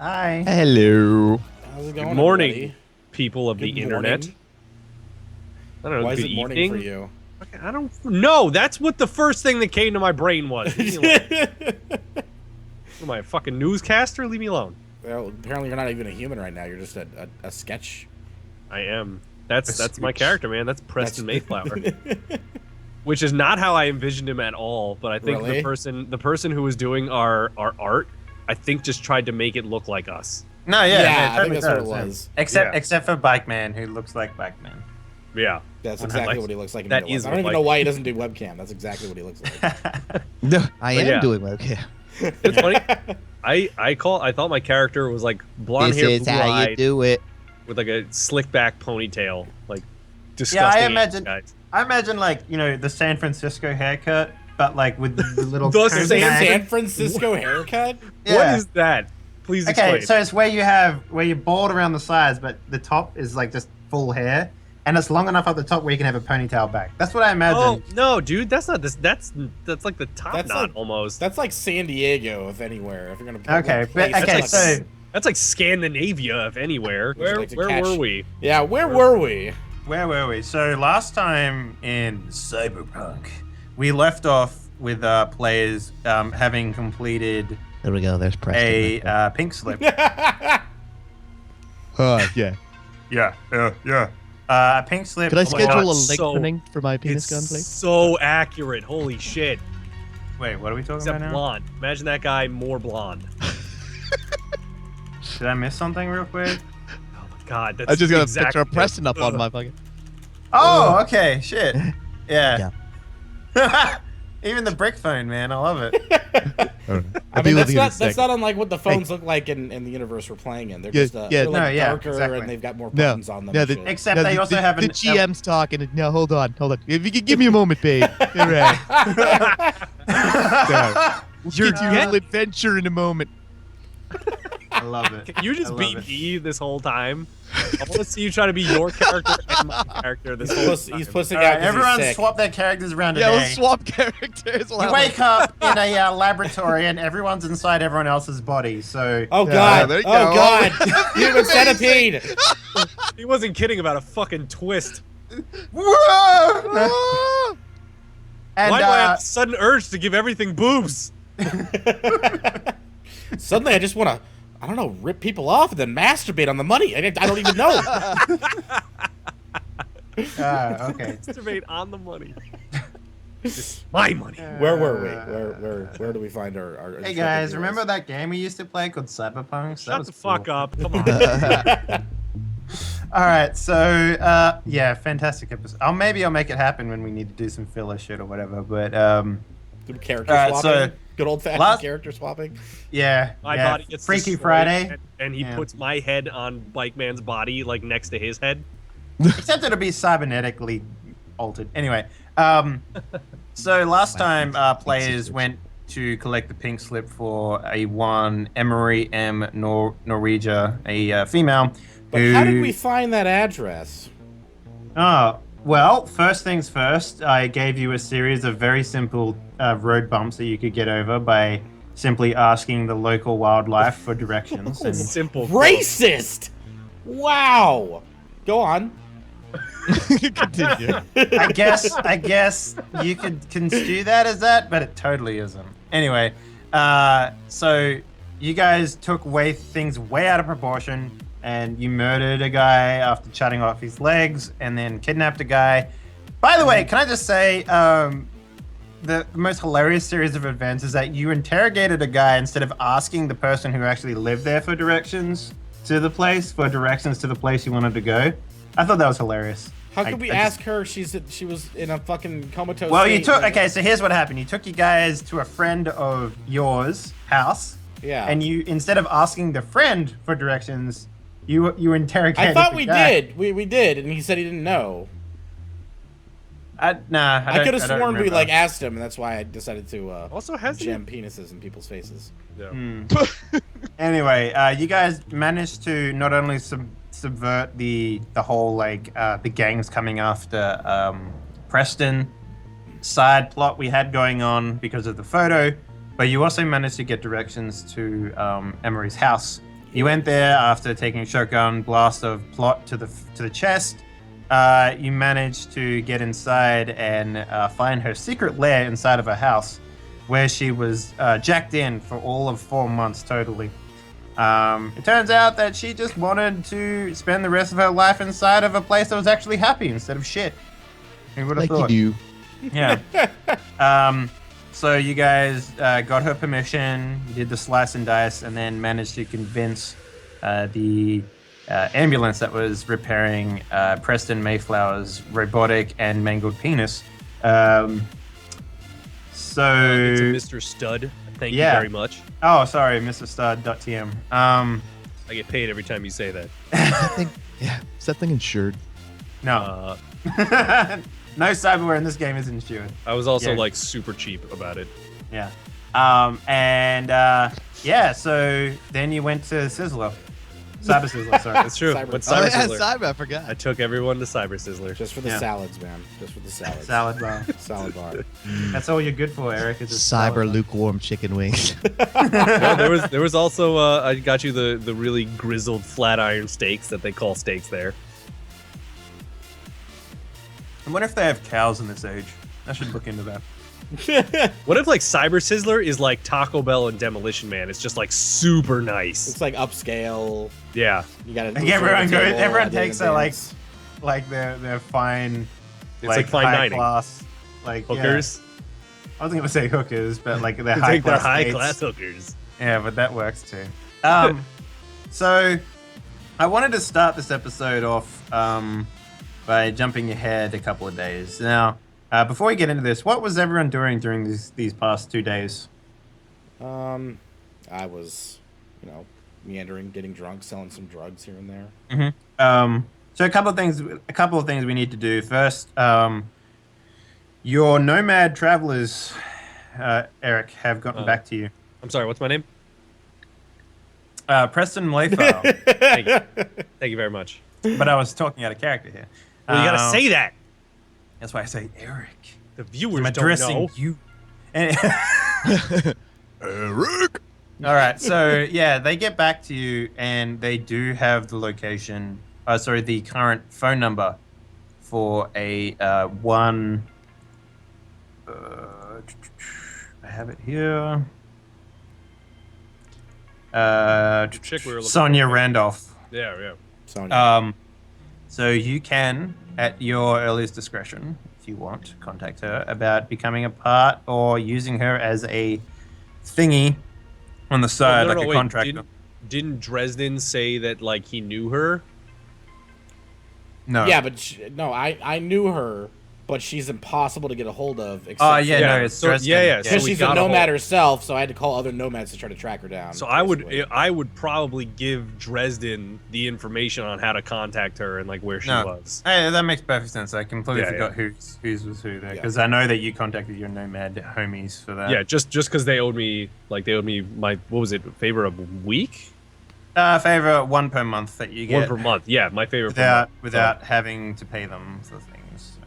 Hi. Hello. How's it going, Good morning, everybody? people of Good the morning. internet. I don't know. Why is good it morning evening? for you? I don't know. That's what the first thing that came to my brain was. Leave me alone. Am I a fucking newscaster? Leave me alone. Well, apparently you're not even a human right now. You're just a sketch. I am. That's my character, man. That's Preston Mayflower. Which is not how I envisioned him at all. But I think Really? the person who was doing our art, I think just tried to make it look like us. No, Yeah, yeah, I think that's what it was. Except for Bike Man, who looks like Bike Man. Yeah. That's exactly what he looks like in that real life. is I don't even like- know why he doesn't do webcam. That's exactly what he looks like. No, I But am yeah. doing webcam. It's funny. I thought my character was like blonde This hair, is how you blue-eyed, do it. with like a slick back ponytail, like Yeah, disgusting. I imagine. Guys. I imagine like the San Francisco haircut, but like with the little. The coat San bag. San Francisco haircut? Yeah. What is that? Please explain. Okay, so it's where you're bald around the sides, but the top is like just full hair, and it's long enough at the top where you can have a ponytail back. That's what I imagine. Oh no, dude, that's not this. That's like the top That's knot like- almost. That's like San Diego, if anywhere. If you're gonna put Okay, one place but okay, that's like- so That's like Scandinavia, if anywhere. Would you Where like to where catch- were we? yeah, where were we? where were we? So last time in Cyberpunk, we left off with players having completed There we go. There's Preston. a pink slip. yeah. Yeah. A pink slip. Could I my schedule God, a so- lengthening for my penis It's gun, please? so accurate. Holy shit. Wait, what are we talking Except about now? blonde. Imagine that guy more blonde. Did I miss something real quick? Oh my god. That's I just got a exactly picture of Preston up on my fucking. Oh, okay. Shit. Yeah. Yeah. Even the brick phone, man. I love it. I mean, that's not unlike what the phones look like in the universe we're playing in. They're Yeah, just yeah. they're like No, yeah, darker exactly. and they've got more No, buttons on them. no, and the- shit. Except they also have the an GM's talking. No, hold on. If you could give me a moment, babe. All right. We'll get you a little adventure in a moment. I love it. Can you just I love be it. me this whole time? I want to see you try to be your character and my character this whole time. He's pussing All out right, 'cause he's everyone sick. swap their characters around Yeah, we'll today. swap characters. We'll You have wake up in a laboratory and everyone's inside everyone else's body. So Oh Yeah, god! there you Oh go. god! Human centipede! He wasn't kidding about a fucking twist. Whoa! And Why do I have a sudden urge to give everything boobs? Suddenly, I just want to, I don't know, rip people off and then masturbate on the money. I don't even know. okay. Masturbate on the money. It's my money. Where were we? Where do we find our Hey intrepid guys, heroes? remember that game we used to play called Cyberpunks? Shut the fuck up. Come on. All right, so yeah, fantastic episode. Maybe I'll make it happen when we need to do some filler shit or whatever. But Some character Alright, swapping. so Good old fashioned last- character swapping. yeah, My yeah. body gets Freaky destroyed, Friday. and he Yeah. puts my head on Bike Man's body, like next to his head. Except it'll be cybernetically altered. Anyway, so last time players went to collect the pink slip for a one Emery M. Norwegia, a female. But how did we find that address? Oh, well, first things first, I gave you a series of very simple road bumps that you could get over by simply asking the local wildlife for directions. And Simple. Racist! Wow! Go on. Continue. I guess you could construe that as that, but it totally isn't. Anyway, so you guys took things way out of proportion, and you murdered a guy after cutting off his legs, and then kidnapped a guy. By the way, can I just say, the most hilarious series of events is that you interrogated a guy instead of asking the person who actually lived there for directions to the place you wanted to go. I thought that was hilarious. How could we I ask her? She was in a fucking comatose Well, state. you took. Okay, so here's what happened. You took you guys to a friend of yours' house, Yeah. and you, instead of asking the friend for directions, you interrogated. I thought the we guy. did. We did, and he said he didn't know. Nah, I could have don't sworn we remember. like asked him, and that's why I decided to Also, has he? jam penises in people's faces. Yeah. Anyway, you guys managed to not only subvert the whole like the gangs coming after Preston side plot we had going on because of the photo, but you also managed to get directions to Emery's house. You went there after taking a shotgun blast of plot to the chest. You managed to get inside and find her secret lair inside of her house, where she was jacked in for all of 4 months totally. It turns out that she just wanted to spend the rest of her life inside of a place that was actually happy instead of shit. Who would have thought? You do. Yeah. So you guys got her permission, you did the slice and dice, and then managed to convince the ambulance that was repairing Preston Mayflower's robotic and mangled penis. It's a Mr. Stud. Thank you very much. Oh, sorry, Mr. Stud.tm. I get paid every time you say that. Is that thing insured? No. No cyberware in this game is insured. I was also like super cheap about it. Yeah. So then you went to Sizzler. Cyber Sizzler, sorry. That's true. Cyber- What's Oh, Cyber yeah, Sizzler? Cyber, I forgot. I took everyone to Cyber Sizzler. Just for the salads, man. Just for the salads. Salad bar. Salad bar. That's all you're good for, Eric. Is a Cyber salad bar. lukewarm chicken wings. No, there was also I got you the really grizzled flat iron steaks that they call steaks there. I wonder if they have cows in this age. I should look into that. What if like Cyber Sizzler is like Taco Bell and Demolition Man? It's just like super nice. It's like upscale. Yeah. You gotta. Like everyone takes their like their fine. It's like fine high dining. class, like Hookers. Yeah. I was gonna say hookers, but like they're They high take their class. high dates. class hookers. Yeah, but that works too. So I wanted to start this episode off by jumping ahead a couple of days. Now, before we get into this, what was everyone doing during these past 2 days? I was, meandering, getting drunk, selling some drugs here and there. Mm-hmm. So a couple of things we need to do. First, your nomad travelers, Eric, have gotten back to you. I'm sorry, what's my name? Preston Mayflower. Thank you. Thank you very much. But I was talking out of character here. Well, you gotta say that. That's why I say Eric. The viewers I'm don't addressing know. you. And Eric! all right, so yeah, they get back to you, and they do have the location. The current phone number for a one. I have it here. Chick we were looking Sonia for. Randolph. Yeah. Sonya. So you can, at your earliest discretion, if you want, contact her about becoming a part or using her as a thingy on the side, No, like a wait, contractor. Didn't Dresden say that like he knew her? No. Yeah, but I knew her, but she's impossible to get a hold of. Oh yeah, Yeah, no, it's so- Dresden. yeah. So Because we she's a got a nomad hold- herself, so I had to call other nomads to try to track her down. So basically. I would probably give Dresden the information on how to contact her and like where she was. Hey, that makes perfect sense. I completely Yeah, forgot whose was who there, because I know that you contacted your nomad homies for that. Yeah, just because they owed me my what was it, favor of a week? Favor one per month that you get One per month. Yeah, my favor per month. without having to pay them for things. So.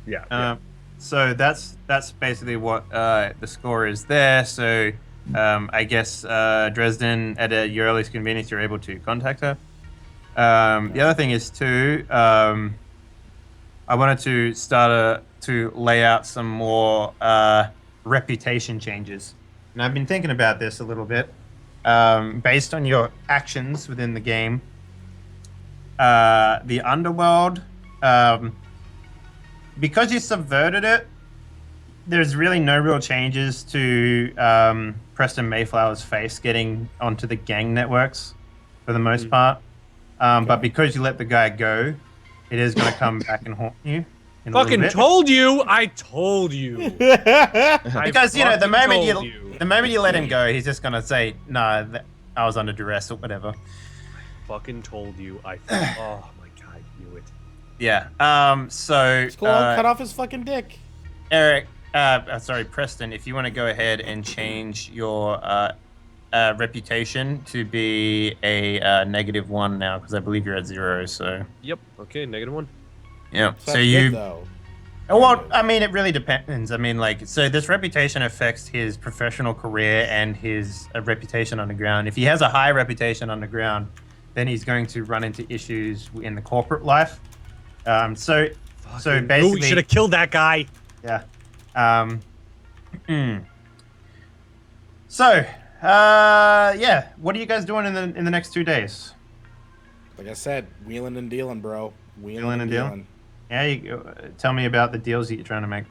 Yeah. So that's basically what the score is there. So I guess Dresden, at your earliest convenience, you're able to contact her. The other thing is too, I wanted to start to lay out some more reputation changes, and I've been thinking about this a little bit based on your actions within the game. The underworld. Because you subverted it, there's really no real changes to Preston Mayflower's face getting onto the gang networks for the most part. But because you let the guy go, it is going to come back and haunt you. In a little Fucking bit. told you! I told you. Because the moment told the moment you let him go, he's just going to say, "No, I was under duress" or whatever. Fucking told you. Oh my god, I knew it. Yeah. So Just go on, cut off his fucking dick. Eric, Preston, if you want to go ahead and change your reputation to be a -1 now, because I believe you're at 0. So Yep. Okay, -1. yeah. So So that's you good, though. Well, I mean, it really depends. I mean, like, so this reputation affects his professional career and his reputation on the ground. If he has a high reputation on the ground, then he's going to run into issues in the corporate life. So basically, we should have killed that guy. Yeah. So, yeah, what are you guys doing in the next 2 days? Like I said, wheeling and dealing, bro. Wheeling and dealing? Yeah, tell me about the deals that you're trying to make.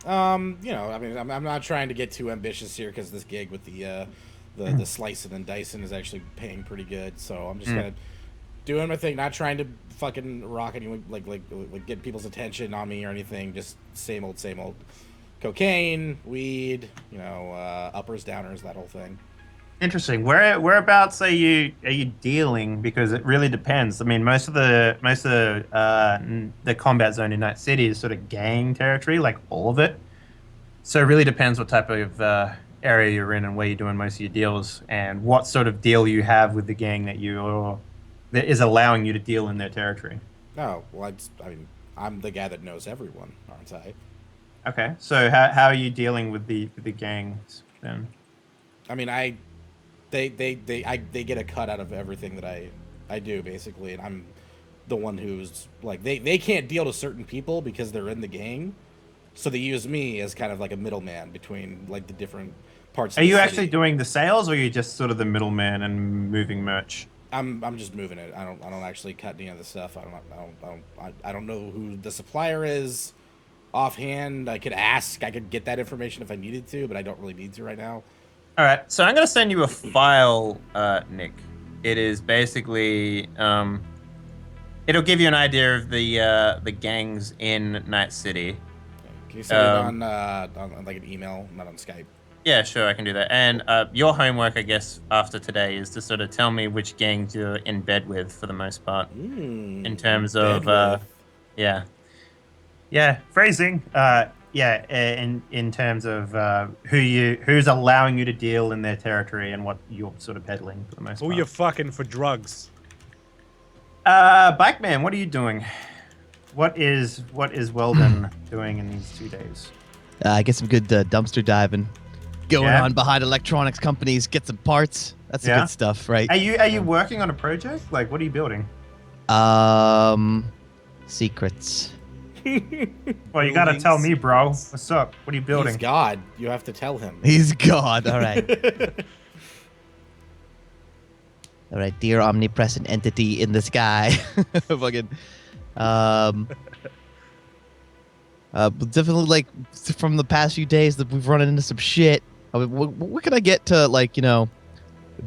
You know, I mean, I'm not trying to get too ambitious here because this gig with the slicing and dicing is actually paying pretty good. So I'm just kind of doing my thing, not trying to fucking rock anyone, like get people's attention on me or anything. Just same old. Cocaine, weed, you know, uppers, downers, that whole thing. Interesting. Whereabouts are you dealing? Because it really depends. I mean, most of the combat zone in Night City is sort of gang territory, like all of it. So it really depends what type of area you're in and where you're doing most of your deals, and what sort of deal you have with the gang that is allowing you to deal in their territory. Oh, well, I mean, I'm the guy that knows everyone, aren't I? Okay. So how are you dealing with the gangs then? I mean, they get a cut out of everything that I do, basically, and I'm the one who's like they can't deal to certain people because they're in the gang, so they use me as kind of like a middleman between like the different parts. Are you actually doing the sales, or are you just sort of the middleman and moving merch? I'm just moving it. I don't actually cut any of the stuff. I don't know who the supplier is offhand. I could ask. I could get that information if I needed to, but I don't really need to right now. All right, so I'm gonna send you a file, Nick. It is basically, it'll give you an idea of the gangs in Night City. Can you send it on like an email, not on Skype? Yeah, sure, I can do that. And your homework, I guess, after today is to sort of tell me which gangs you're in bed with for the most part, in terms of, phrasing. In terms of who's allowing you to deal in their territory and what you're sort of peddling for the most part. Who you fucking for drugs? Bike Man, what are you doing? What is Weldon doing in these 2 days? I get some good dumpster diving going on behind electronics companies. Get some parts. That's the good stuff, right? Are you working on a project? Like, what are you building? Secrets. Well, you gotta tell me, bro. What's up? What are you building? He's God. You have to tell him. He's God. All right. All right, dear omnipresent entity in the sky. Fucking. Definitely, like, from the past few days that we've run into some shit. I mean, what can I get to, like, you know,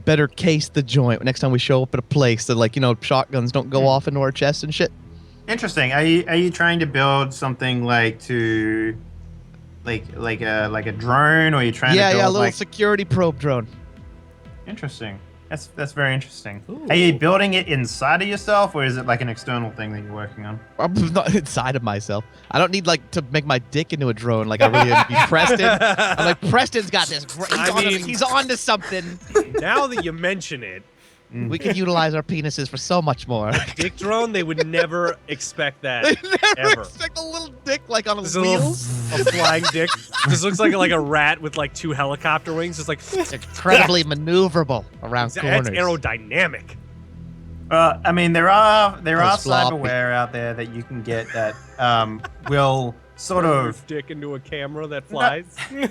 better case the joint next time we show up at a place that, like, you know, shotguns don't go off into our chests and shit? Interesting. Are you trying to build something like a drone, or are you trying to build a little security probe drone? Interesting. That's very interesting. Ooh. Are you building it inside of yourself, or is it like an external thing that you're working on? I'm not inside of myself. I don't need, like, to make my dick into a drone like I really be Preston. I'm like, Preston's got this. He's on to something. Now that you mention it, we can utilize our penises for so much more. dick drone, they would never expect that. They never ever. expect a little dick, like, on Just wheels. a flying dick. Just looks like a rat with like 2 helicopter wings. Just like It's incredibly maneuverable around corners. That's aerodynamic. I mean, there are floppy. cyberware out there that you can get that will sort Your of dick into a camera that flies. Please.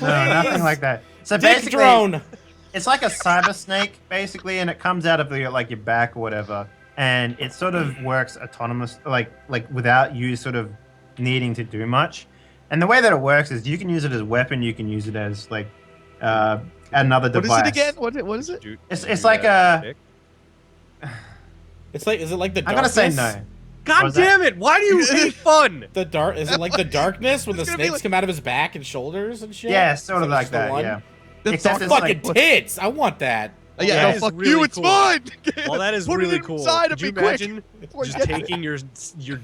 no, nothing like that. So Dick basically, drone. it's like a cyber snake, basically, and it comes out of your back or whatever, and it sort of works autonomous, like without you sort of needing to do much. And the way that it works is you can use it as a weapon, you can use it as like another What device. is it again? What is it? It's like a. It's like, is it like the I'm darkness? gonna say no. God Was that- damn it! Why do you hate fun? The dark, is it like the darkness when the It's gonna be snakes like- come out of his back and shoulders and shit? Yeah, sort of Is like just the that. one? Yeah. The Except dark it's Fucking like, tits! I want that. Yeah, that no, is fuck really you. It's cool. fine. Well, that is Put really it cool. inside Could of you me, quick. imagine Well, just yeah. taking your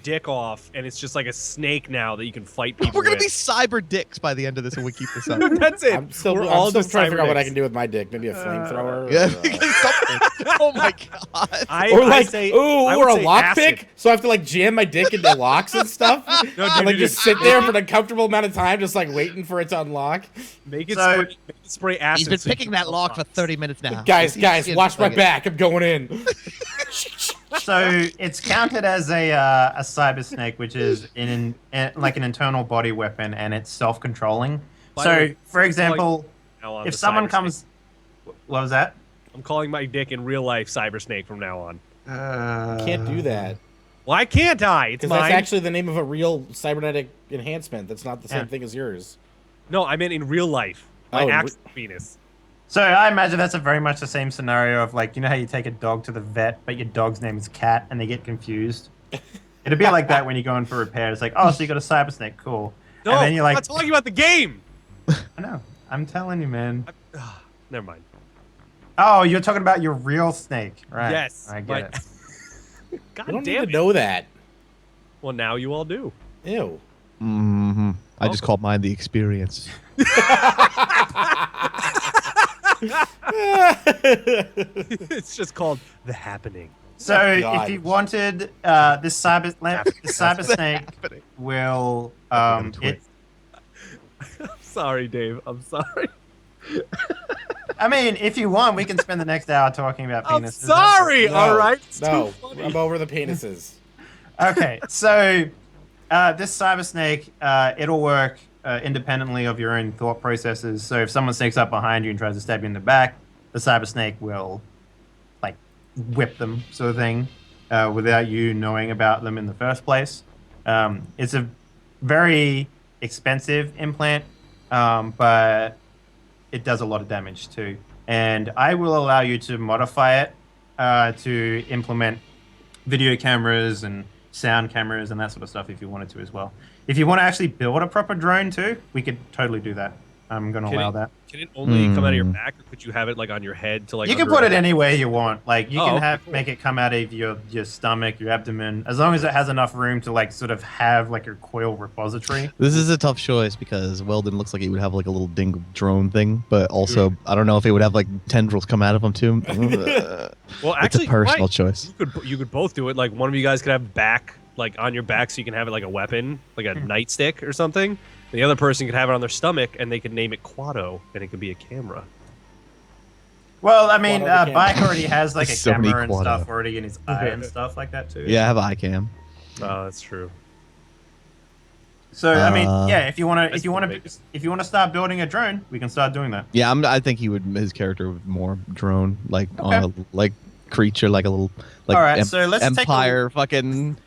dick off, and it's just like a snake now that you can fight people We're gonna with? be cyber dicks by the end of this when we keep this up. That's it. I'm still We're all trying just to figure out what I cyber can do with my dick. Maybe a flamethrower. Yeah, or, something. Oh my god. or I like, say, ooh, I or would a say lockpick, acid. so I have to like jam my dick into locks and stuff, No, and like dude, just sit there for an uncomfortable amount of time, just like waiting for it to unlock. Make it So- spray acid. He's been so you picking can that kill lock for bots. 30 minutes now. Guys, He's watch my like it. back. I'm going in. So it's counted as a cyber snake, which is like an internal body weapon, and it's self-controlling. By the So, way, for example, Now on if the someone cyber comes, what was that? snake. I'm calling my dick in real life cyber snake from now on. Can't do that Why can't I? It's because mine. that's actually the name of a real cybernetic enhancement. That's not the same Yeah. thing as yours. No, I meant in real life. My Oh, actual penis. So I imagine that's a very much the same scenario of like, you know how you take a dog to the vet, but your dog's name is Cat, and they get confused. It'd be like that when you go in for repairs. It's like, oh, so you got a cyber snake, cool. No, and then you're I'm like, not talking about the game. I know, I'm telling you, man. Never mind. Oh, you're talking about your real snake, right? Yes, I but- get it. God You don't need damn to it. know that. Well, now you all do. Ew. Mm-hmm. I just called mine the experience. It's just called The Happening. So God. if you wanted this cyber snake will Fucking it, I'm sorry, Dave. I'm sorry. I mean, if you want, we can spend the next hour talking about I'm penises. sorry. No, All right. It's No, too funny. I'm over the penises. Okay, so this cyber snake, it'll work independently of your own thought processes. So if someone sneaks up behind you and tries to stab you in the back, the cyber snake will like whip them, sort of thing, without you knowing about them in the first place. It's a very expensive implant, but it does a lot of damage too. And I will allow you to modify it to implement video cameras and sound cameras and that sort of stuff if you wanted to as well. If you want to actually build a proper drone too, we could totally do that. I'm going to allow that. Can it only come out of your back, or could you have it like on your head to like? You can under put it a- anywhere you want. Like you Oh, can okay, have cool. make it come out of your stomach, your abdomen, as long as it has enough room to like sort of have like a coil repository. This is a tough choice because Weldon looks like he would have like a little dingle drone thing, but also I don't know if he would have like tendrils come out of him too. Well, It's actually, a personal right. choice. You could both do it. Like one of you guys could have back like on your back, so you can have it like a weapon, like a nightstick or something. The other person could have it on their stomach, and they could name it Quado, and it could be a camera. Well, I mean, Quad over Bike camera. already has like a So many camera and quad stuff up. already in his eye and stuff like that too. Yeah, I have an iCam. Oh, that's true. So I mean, Uh, yeah, if you want That's to, if you want to start building a drone, we can start doing that. Yeah, I think he would. His character would more drone, like Okay. on a like creature, like a little like All right, so let's take a- Empire fucking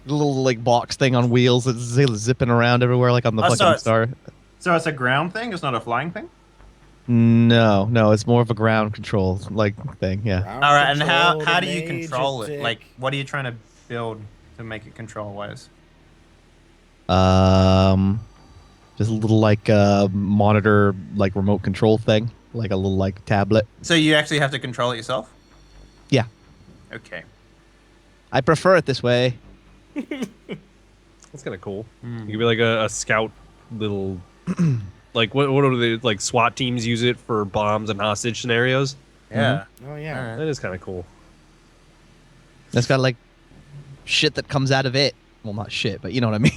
little like box thing on wheels that's zipping around everywhere, like on the Oh, so fucking it's- star. So it's a ground thing. It's not a flying thing. No, it's more of a ground control like thing. Yeah. Ground All right, and control how to do you Major control it? Dick. Like, what are you trying to build to make it control wise? Just a little like monitor, like remote control thing, like a little like tablet. So you actually have to control it yourself. Yeah, Okay. I prefer it this way. That's kind of cool. You could be like a scout little, like what are they like? SWAT teams use it for bombs and hostage scenarios. Yeah. Oh yeah. All right. That is kind of cool. That's got like shit that comes out of it. Well, not shit, but you know what I mean.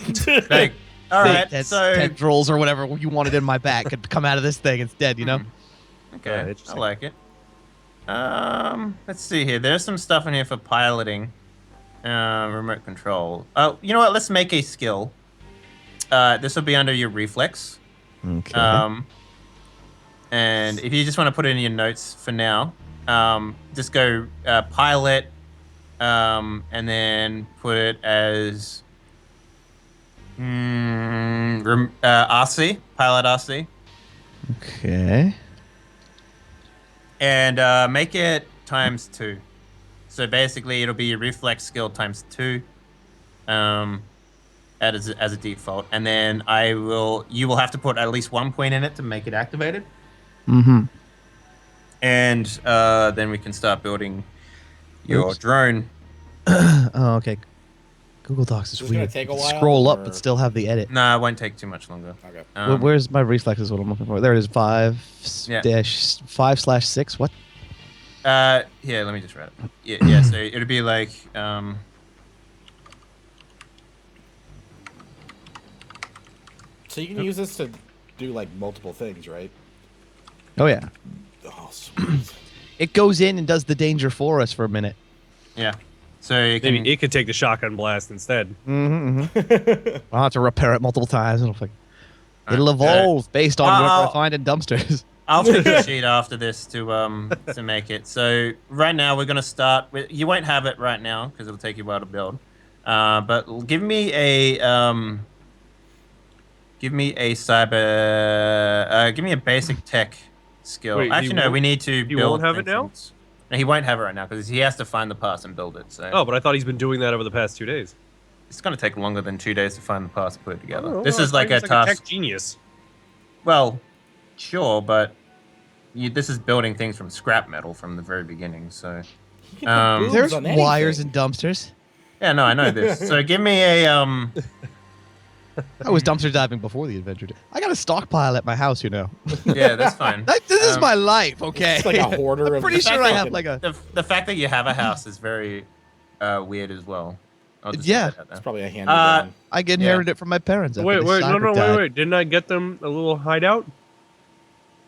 Like, all right. That's So tendrils or whatever you wanted in my back could come out of this thing instead. You know. okay, Yeah, I interesting. like it. Let's see here. There's some stuff in here for piloting. Remote control. Oh, you know what? Let's make a skill. This will be under your reflex. Okay. And if you just want to put it in your notes for now, just go pilot, and then put it as RC, pilot RC, Okay. and make it ×2. So basically, it'll be your reflex skill ×2, as a default, and then you will have to put at least 1 point in it to make it activated. Mm-hmm. And then we can start building your Oops. drone. Oh, okay. Google Docs is Is this gonna weird. take a You can while, scroll up or- but still have the edit. Nah, it won't take too much longer. Okay. Where's my reflexes? What I'm looking for? There it is. 5-5/6. What? Here, let me just write it. Yeah, so it'll be like, So you can use this to do like multiple things, right? Oh yeah. Oh, sweet. It goes in and does the danger for us for a minute. yeah. So you can, Maybe it could take the shotgun blast instead. I'll have to repair it multiple times. It'll Alright, evolve based on what I'll- I find in dumpsters. I'll take a sheet after this to make it. So right now we're gonna start with. You won't have it right now because it'll take you a while to build. But give me a basic tech skill. Wait, Actually, you no, won't- we need to you build. won't have it now? things. No, he won't have it right now because he has to find the parts and build it. So Oh, but I thought he's been doing that over the past 2 days. it's gonna take longer than 2 days to find the parts and put it together. Oh, This well, is I like thought a he was task. tech genius. Well, sure, but this is building things from scrap metal from the very beginning. So You can put boobs There's on wires anything. and dumpsters. yeah, no, I know this. So give me a I was dumpster diving before the adventure. I got a stockpile at my house, you know. Yeah, that's fine. This is my life, okay? It's like a hoarder I'm of. pretty sure I have fucking- like a. The fact that you have a house is very weird as well. I'll just Yeah. put that out It's there. probably a hand. I inherited it from my parents. after Wait, they no, cyber died. wait. Didn't I get them a little hideout?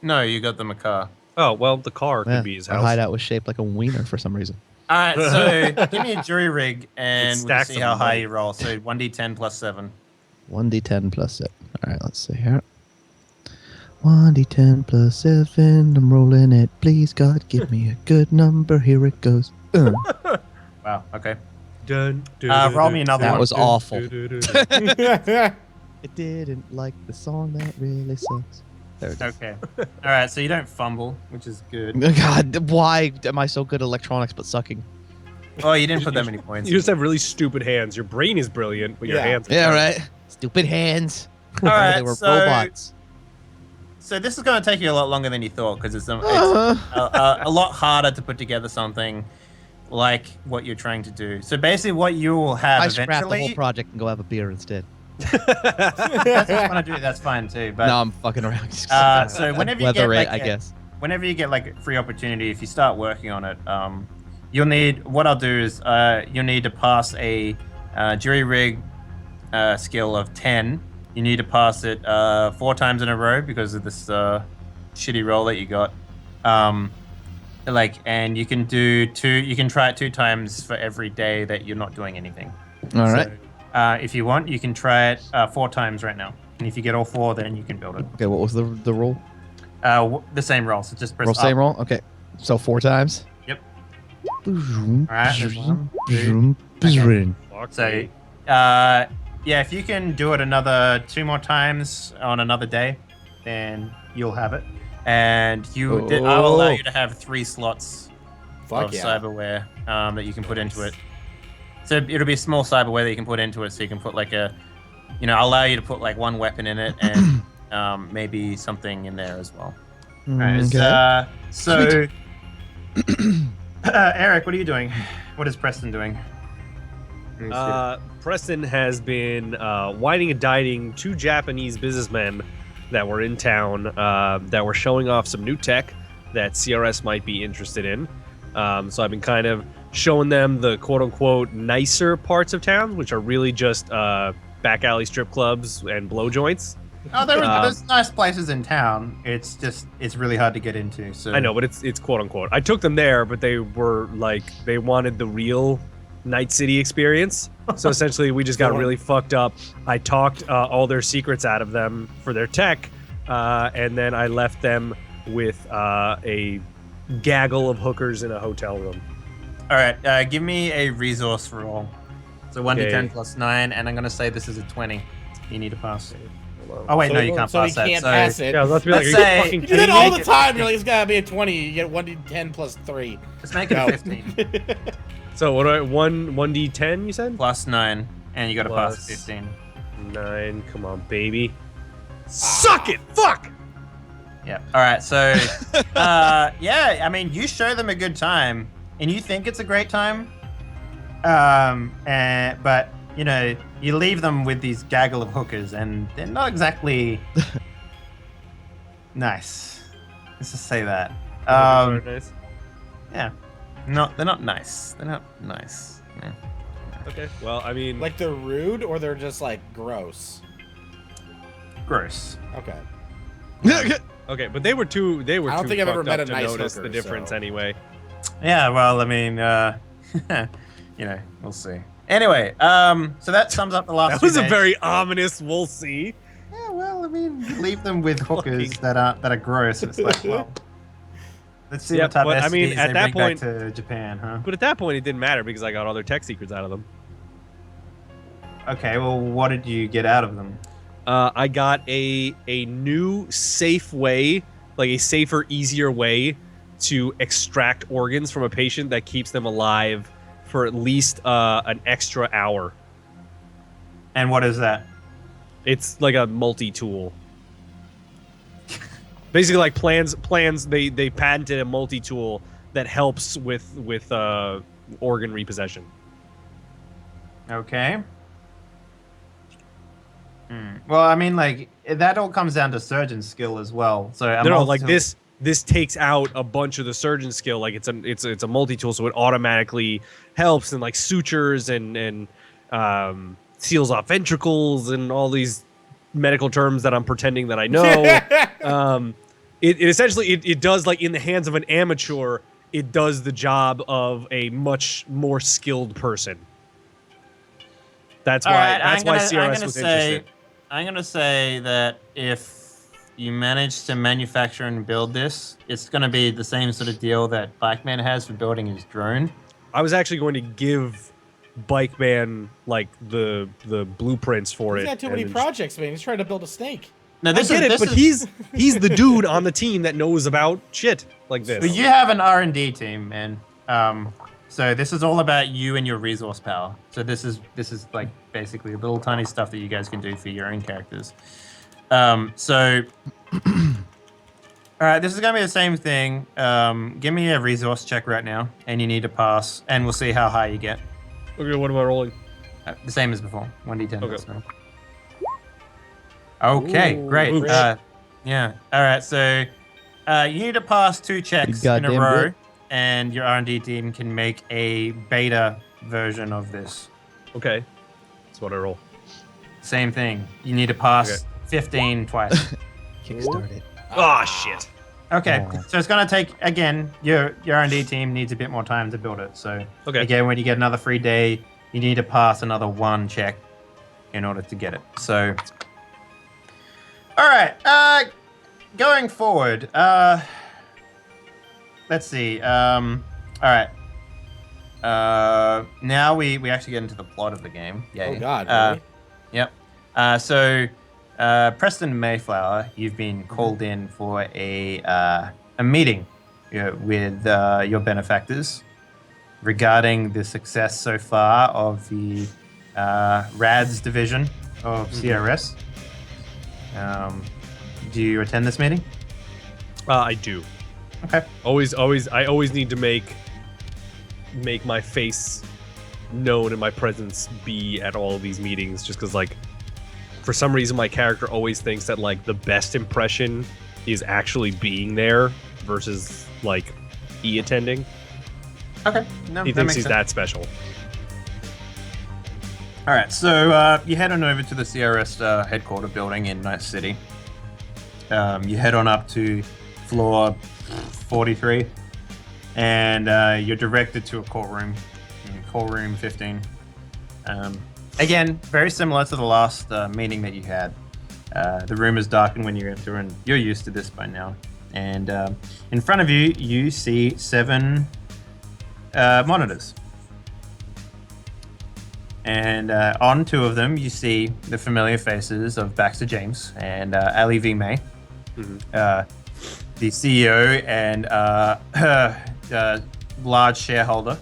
No, you got them a car. Oh, well, the car Yeah, could be his our house. hideout was shaped like a wiener for some reason. All right, so give me a jury rig and we'll stacks see them how in high there. you roll. So 1d10 plus 7. 1d10 plus 7. All right, let's see here. 1d10 plus 7. I'm rolling it. Please, God, give me a good number. Here it goes. Wow. Okay. Dun, roll me another That one. was awful. Yeah. I didn't like the song. That really sucks. There it is. Okay. All right, so you don't fumble, which is good. God, why am I so good at electronics but sucking? Oh, you didn't put that many points. You just have really stupid hands. Your brain is brilliant, but your Yeah. hands are Yeah, terrible. right. Stupid hands. All right, They were so robots. so this is going to take you a lot longer than you thought because it's Uh, a lot harder to put together something like what you're trying to do. So basically, what you will have I scrapped the whole eventually. project and go have a beer instead. That's what you want to do. That's fine too. But No, I'm fucking around. so whenever you Weather get rate, like I guess. whenever you get like a free opportunity, if you start working on it, you'll need. What I'll do is you'll need to pass a jury rig skill of 10. You need to pass it 4 times in a row because of this shitty roll that you got. And you can do 2. You can try it 2 times for every day that you're not doing anything. All right. So, if you want, you can try it 4 times right now, and if you get all 4, then you can build it. Okay, what was the roll? The same roll. So just press Roll up. same roll. Okay, so 4 times. Yep. All right, there's 1, 2. Okay. Fuck So, me. yeah, if you can do it another 2 more times on another day, then you'll have it. And I'll allow you to have 3 slots Fuck of yeah. cyberware that you can put into it. So it'll be a small cyberware that you can put into it. So you can put like I'll allow you to put like 1 weapon in it and maybe something in there as well. Alright, Okay. so Eric, what are you doing? What is Preston doing? Preston has been whining and dining 2 Japanese businessmen that were in town that were showing off some new tech that CRS might be interested in. So I've been kind of showing them the quote-unquote nicer parts of town, which are really just back alley strip clubs and blow joints. Oh, there's nice places in town. It's really hard to get into. So I know, but it's quote-unquote. I took them there, but they were like, they wanted the real Night City experience. So essentially, we just got really fucked up. I talked all their secrets out of them for their tech, and then I left them with a gaggle of hookers in a hotel room. All right, give me a resource roll. So 1d10 Okay. plus 9, and I'm gonna say this is a 20. You need to pass. Oh wait, So- no, you can't so pass he that. can't so pass it. Yeah, let's be like, Let's are you say- fucking You do kidding it all me? the time. You're like, it's gotta be a 20. You get 1d10 plus 3. let's make it No. a 15 So what do I 1d10 you said? plus 9, and you got to pass a Plus- 15. 9, come on, baby. Suck it! Fuck! Yeah. All right. So, yeah. I mean, you show them a good time, and you think it's a great time. But you know, you leave them with these gaggle of hookers, and they're not exactly nice. Let's just say that. Nice. Yeah. They're not nice. They're not nice. Yeah. Okay. Well, I mean, Like they're rude or they're just like gross. Gross. Okay. okay, but they were too. They were. I don't too think I've ever fucked met up a to nice notice hooker, the difference so. anyway. Yeah. Well, I mean, you know, we'll see. Anyway, so that sums up the last. That 2 was a days. very ominous. We'll see. Yeah. Well, I mean, you leave them with hookers that are gross. It's like, well, let's see Yeah, what type but, of I mean, STDs at they that bring point- back to Japan, huh? But at that point, it didn't matter because I got all their tech secrets out of them. Okay. Well, what did you get out of them? I got a new safe way, like a safer, easier way to extract organs from a patient that keeps them alive for at least an extra hour. And what is that? It's like a multi-tool. Basically, like plans. They patented a multi-tool that helps with organ repossession. Okay. Well, I mean, like that all comes down to surgeon skill as well. So No, like this takes out a bunch of the surgeon skill. Like it's a multi-tool, so it automatically helps and like sutures and seals off ventricles and all these medical terms that I'm pretending that I know. It essentially it does, like, in the hands of an amateur, it does the job of a much more skilled person. That's All why right, that's why CRS gonna was say, interested. I'm gonna say that if you manage to manufacture and build this, it's gonna be the same sort of deal that Bikeman has for building his drone. I was actually going to give Bike Man like the blueprints for He's it. got too many and- projects, man. He's trying to build a snake. Now I this get is it, but he's the dude on the team that knows about shit like this. But you have an R&D team, man. So this is all about you and your resource power. So this is like basically little tiny stuff that you guys can do for your own characters. So all right, this is gonna be the same thing. Give me a resource check right now, and you need to pass, and we'll see how high you get. Okay, what am I rolling? The same as before. 1d10. Okay. So. Okay, Ooh, great. great. Yeah. All right. So you need to pass 2 checks in a goddamn row, good. and your R&D team can make a beta version of this. Okay, that's what I roll. Same thing. You need to pass Okay. 15 twice. Kickstart it. Ah, shit. Okay. Oh. So it's gonna take again. Your R&D team needs a bit more time to build it. So Okay. again, when you get another free day, you need to pass another 1 check in order to get it. So. All right. Going forward. Let's see. All right. Now we actually get into the plot of the game. Yay. Oh God, really? Yep. So, Preston Mayflower, you've been called in for a meeting with your benefactors regarding the success so far of the RADS division of CRS. Do you attend this meeting? I do. Okay. I always need to make my face known and my presence be at all of these meetings, just because, like, for some reason my character always thinks that, like, the best impression is actually being there versus, like, attending. Okay. No, He that thinks makes he's sense. that special. All right, so you head on over to the CRS headquarter building in Night City. You head on up to floor 43, and you're directed to a courtroom, courtroom 15. Again, very similar to the last meeting that you had. The room is darkened when you enter, and you're used to this by now. And in front of you, you see 7 monitors. And on 2 of them, you see the familiar faces of Baxter James and Ali V. May, the CEO and her large shareholder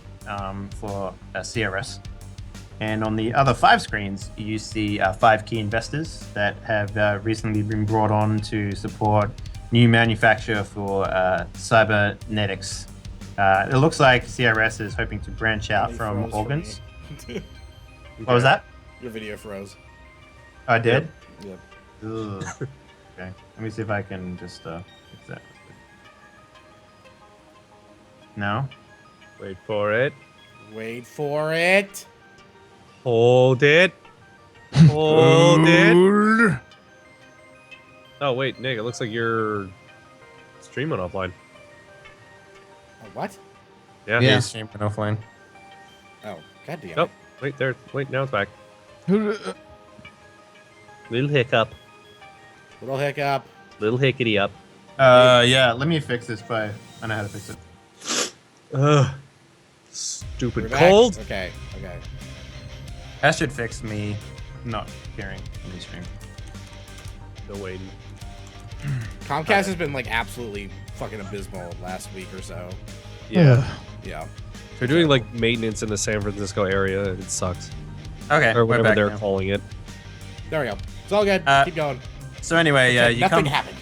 for CRS. And on the other 5 screens, you see 5 key investors that have recently been brought on to support new manufacturer for cybernetics. It looks like CRS is hoping to branch out It from froze for organs. me. What was that? Your video froze. Oh, I did? Yep. Ugh. Okay, let me see if I can just fix that. No? Wait for it. Wait for it. Hold it. Hold it. Oh wait, Nick, it looks like you're streaming offline. What? Yeah. Yeah. He's streaming offline. Oh, goddamn. Nope. Wait there. Wait, now it's back. Little hiccup. Little hiccup. Little hickety up. Yeah, let me fix this by... I know how to fix it. Ugh. Stupid We're back? cold. Okay. Okay. That should fix me not appearing in the stream. No waiting. Comcast has been like absolutely fucking abysmal last week or so. Yeah. Yeah. They're doing like maintenance in the San Francisco area. And it sucks. Okay, Or we're whatever back they're now. calling it. There we go. It's all good. Keep going. So anyway, you Nothing come... happened.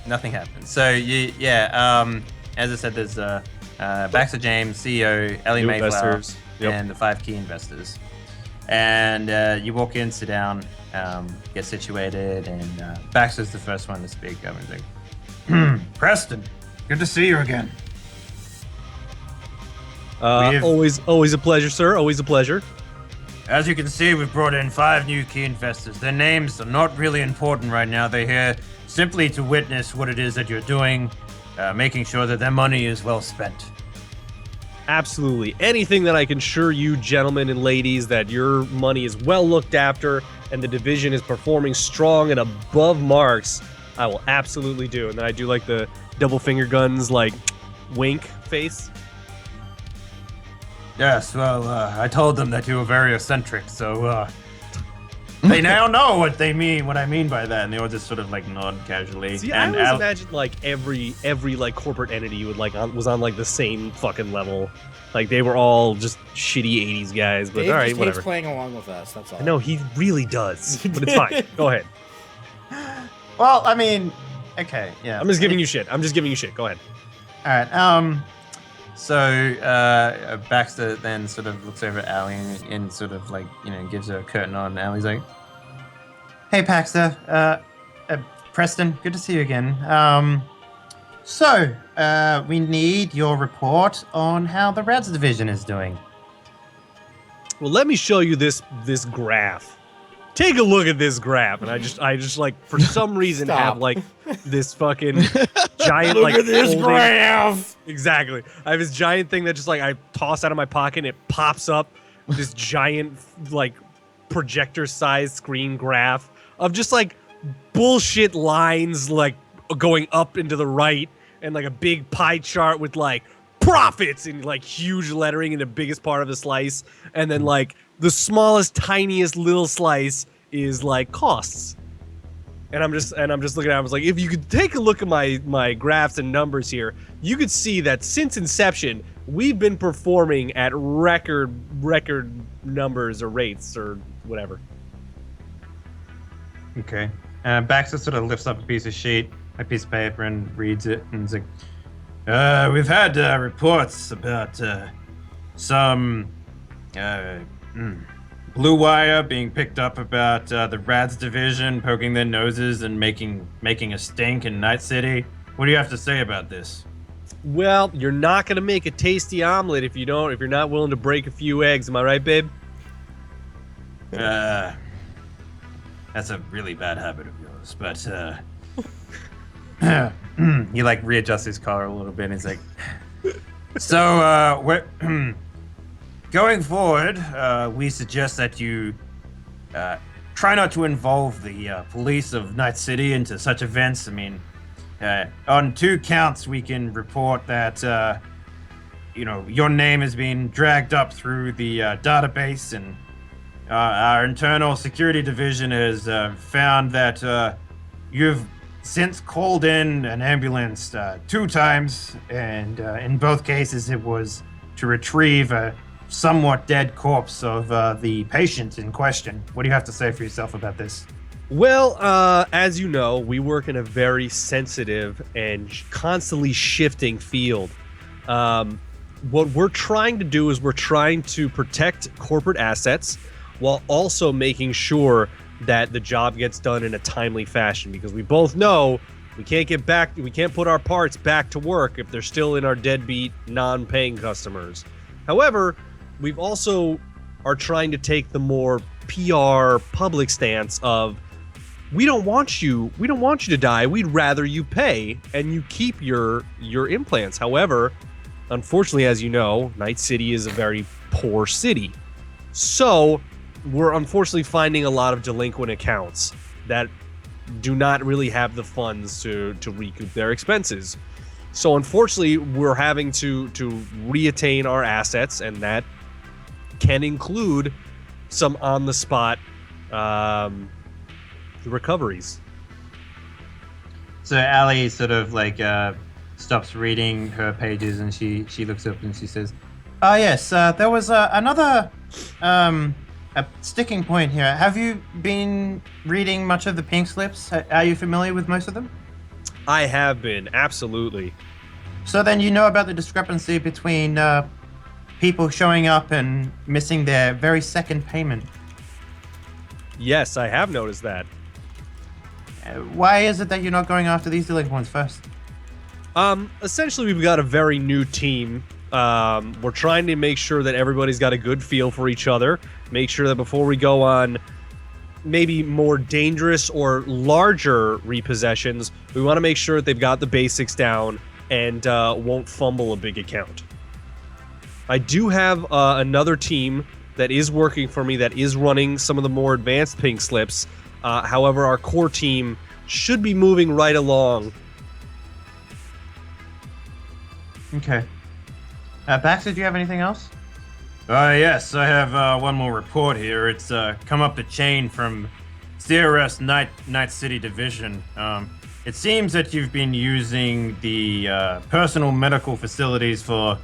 Nothing happened. So as I said, there's Baxter James, CEO, Ellie New Mayflower, investors. Yep. and the 5 key investors. And you walk in, sit down, get situated, and Baxter's the first one to speak. I was like, Preston, good to see you again. We've- Always a pleasure, sir. Always a pleasure. As you can see, we've brought in 5 new key investors. Their names are not really important right now. They're here simply to witness what it is that you're doing, making sure that their money is well spent. Absolutely. Anything that I can assure you, gentlemen and ladies, that your money is well looked after and the division is performing strong and above marks, I will absolutely do. And then I do like the double finger guns, like wink face. Yes, well, I told them that you were very eccentric, so they now know what I mean by that, and they all just sort of like nod casually. See, I and always imagined like every like corporate entity would was on like the same fucking level. Like they were all just shitty 80s guys, but Dave all right, just whatever. hates playing along with us. That's all. I know he really does, but it's fine. Go ahead. Well, I mean, okay, yeah. I'm just giving you shit. Go ahead. All right. So Baxter then sort of looks over at Allie and sort of like, gives her a curtain on. And Allie's like, "Hey, Baxter, Preston, good to see you again. So we need your report on how the Rads division is doing." Well, let me show you this graph. Take a look at this graph, and I just like for some reason Stop. have like this fucking giant Look like at this folding- graph. Exactly. I have this giant thing that just like I toss out of my pocket and it pops up with this giant like projector-sized screen graph of just like bullshit lines like going up and to the right and like a big pie chart with like profits in like huge lettering in the biggest part of the slice, and then like the smallest, tiniest little slice is like costs. And I'm just looking at it. I was like, if you could take a look at my graphs and numbers here, you could see that since inception, we've been performing at record numbers or rates or whatever. Okay. Baxter sort of lifts up a piece of paper, and reads it, and is like, "We've had reports about some blue wire being picked up about the Rads division poking their noses and making a stink in Night City. What do you have to say about this?" Well, you're not gonna make a tasty omelet if you're not willing to break a few eggs. Am I right, babe? That's a really bad habit of yours, but he like readjusts his collar a little bit, and he's like, "So, we're going forward, we suggest that you try not to involve the police of Night City into such events. I mean, on 2 counts, we can report that your name has been dragged up through the database, and our internal security division has found that you've since called in an ambulance 2 times, and in both cases it was to retrieve a somewhat dead corpse of the patient in question. What do you have to say for yourself about this?" Well, as you know, we work in a very sensitive and constantly shifting field. What we're trying to do is we're trying to protect corporate assets while also making sure that the job gets done in a timely fashion, because we both know we can't put our parts back to work if they're still in our deadbeat non-paying customers. However, we've also are trying to take the more PR public stance of we don't want you to die. We'd rather you pay and you keep your implants. However, unfortunately, as you know, Night City is a very poor city. So we're unfortunately finding a lot of delinquent accounts that do not really have the funds to recoup their expenses. So unfortunately, we're having to reattain our assets, and that can include some on-the-spot recoveries. So Allie sort of like stops reading her pages, and she looks up and she says, "Oh yes, there was another a sticking point here. Have you been reading much of the pink slips? Are you familiar with most of them?" I have been, absolutely. So then you know about the discrepancy between people showing up and missing their very second payment. Yes, I have noticed that. Why is it that you're not going after these delinquents first? Essentially, we've got a very new team. We're trying to make sure that everybody's got a good feel for each other. Make sure that before we go on maybe more dangerous or larger repossessions, we want to make sure that they've got the basics down and won't fumble a big account. I do have another team that is working for me that is running some of the more advanced pink slips. However, our core team should be moving right along. Okay. Baxter, do you have anything else? Yes, I have one more report here. It's come up the chain from CRS Night City Division. It seems that you've been using the personal medical facilities for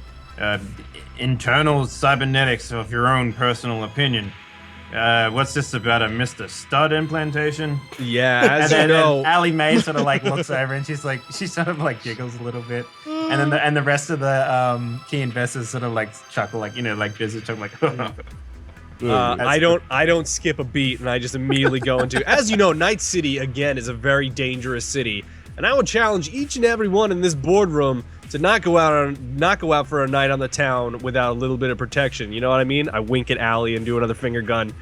internal cybernetics of your own personal opinion. What's this about a Mr. Stud implantation? Yeah, as and you then know. Allie Mae sort of like looks over and she sort of like giggles a little bit, and then the rest of the key investors sort of like chuckle, like, you know, like business chuckle, like. I don't skip a beat, and I just immediately go into, as you know, Night City again is a very dangerous city, and I would challenge each and every one in this boardroom to not go out for a night on the town without a little bit of protection. You know what I mean? I wink at Allie and do another finger gun.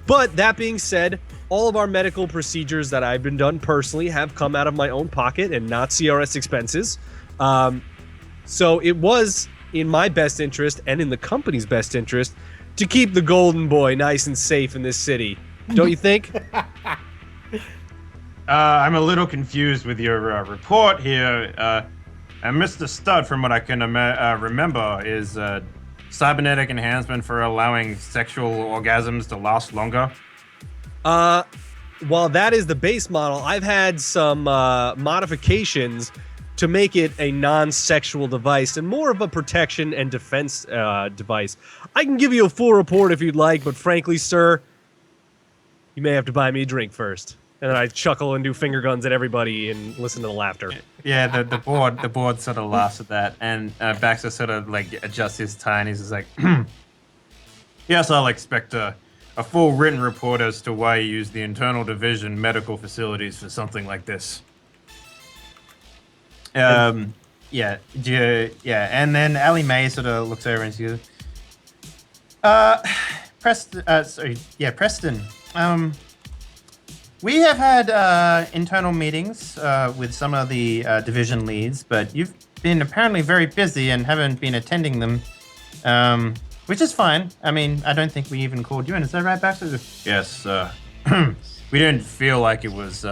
But that being said, all of our medical procedures that I've been done personally have come out of my own pocket and not CRS expenses. So it was in my best interest and in the company's best interest to keep the golden boy nice and safe in this city. Don't you think? I'm a little confused with your report here. Mr. Stud, from what I can remember, is cybernetic enhancement for allowing sexual orgasms to last longer. While that is the base model, I've had some modifications to make it a non-sexual device and more of a protection and defense device. I can give you a full report if you'd like, but frankly, sir, you may have to buy me a drink first. And then I chuckle and do finger guns at everybody and listen to the laughter. Yeah, the board sort of laughs at that, and Baxter sort of like adjusts his tie, and he's just like, "Yes, I'll expect a full written report as to why you use the internal division medical facilities for something like this." And then Allie Mae sort of looks over and she goes, Preston. We have had internal meetings with some of the division leads, but you've been apparently very busy and haven't been attending them, which is fine. I mean, I don't think we even called you in. Is that right, Baxter? Yes. We didn't feel like it was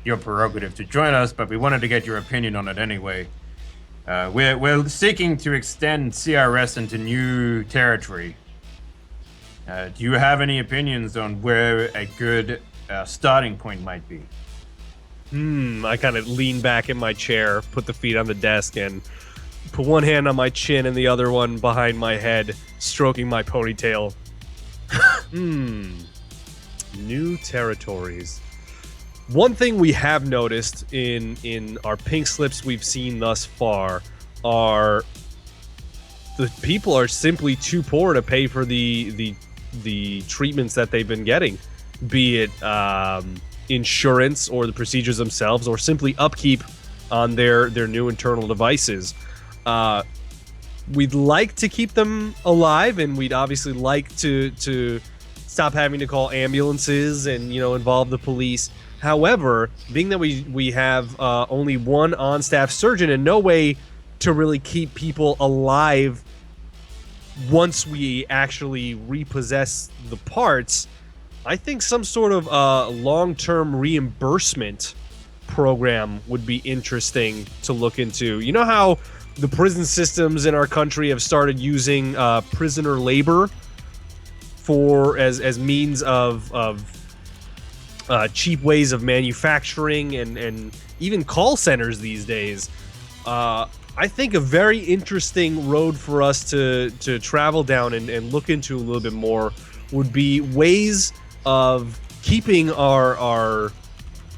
your prerogative to join us, but we wanted to get your opinion on it anyway. We're seeking to extend CRS into new territory. Do you have any opinions on where a good starting point might be? I kind of lean back in my chair, put the feet on the desk, and put one hand on my chin and the other one behind my head, stroking my ponytail. New territories. One thing we have noticed in our pink slips we've seen thus far are the people are simply too poor to pay for the treatments that they've been getting, be it insurance or the procedures themselves, or simply upkeep on their new internal devices. We'd like to keep them alive, and we'd obviously like to stop having to call ambulances and involve the police. However, being that we have only one on-staff surgeon and no way to really keep people alive once we actually repossess the parts, I think some sort of long-term reimbursement program would be interesting to look into. You know how the prison systems in our country have started using prisoner labor as means of cheap ways of manufacturing and even call centers these days. I think a very interesting road for us to travel down and look into a little bit more would be ways of keeping our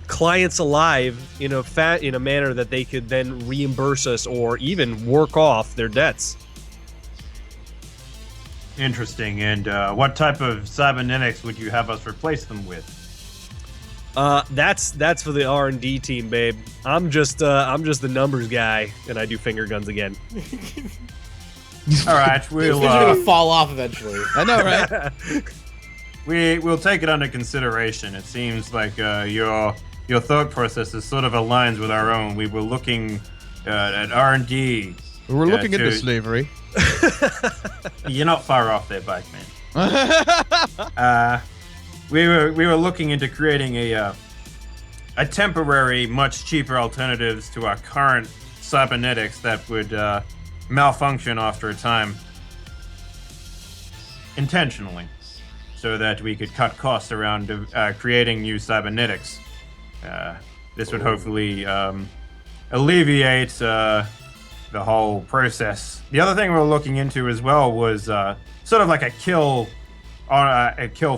clients alive in a manner that they could then reimburse us or even work off their debts. Interesting. And what type of cybernetics would you have us replace them with? That's for the R&D team, babe. I'm just the numbers guy, and I do finger guns again. All right, we'll gonna fall off eventually. I know, right? we'll take it under consideration. It seems like your thought process is sort of aligns with our own. We were looking at R&D. We're looking into slavery. You're not far off there, Bike Man. We were looking into creating a temporary, much cheaper alternatives to our current cybernetics that would malfunction after a time, intentionally, so that we could cut costs around creating new cybernetics. This would hopefully alleviate the whole process. The other thing we were looking into as well was sort of like a kill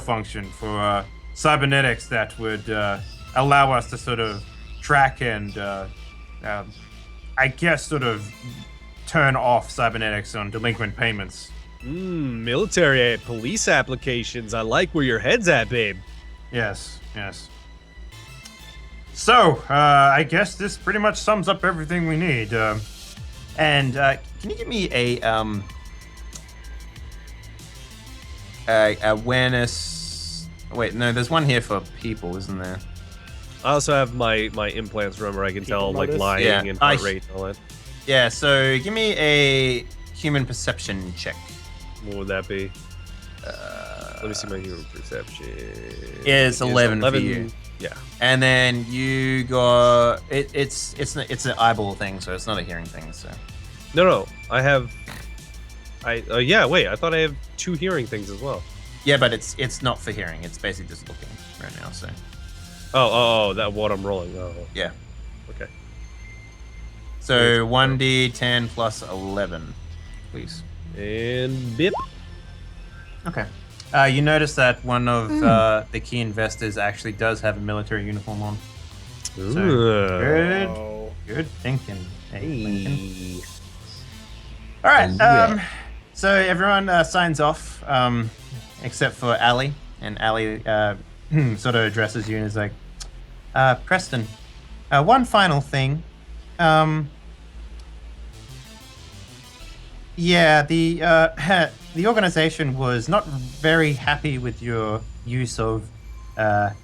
function for cybernetics that would allow us to sort of track and I guess sort of turn off cybernetics on delinquent payments. Military police applications. I like where your head's at, babe. Yes. So, I guess this pretty much sums up everything we need. And can you give me a awareness? Wait, no, there's one here for people, isn't there? I also have my implants. Remember, I can tell like lying and heart rate and all that. Yeah. So give me a human perception check. What would that be? Let me see my human perception. It's 11 for you. Yeah. And then you got it's an eyeball thing, so it's not a hearing thing. So. No, I have. Yeah. Wait, I thought I have 2 hearing things as well. Yeah, but it's not for hearing. It's basically just looking right now. So. Oh, that what I'm rolling. Oh. Yeah. Okay. So 1d10 plus 11, please. And bip. Okay. You notice that one of the key investors actually does have a military uniform on. So, good thinking. Hey. All right. So everyone signs off, except for Ali, and Ali sort of addresses you and is like, "Preston, one final thing. Yeah, the organization was not very happy with your use of the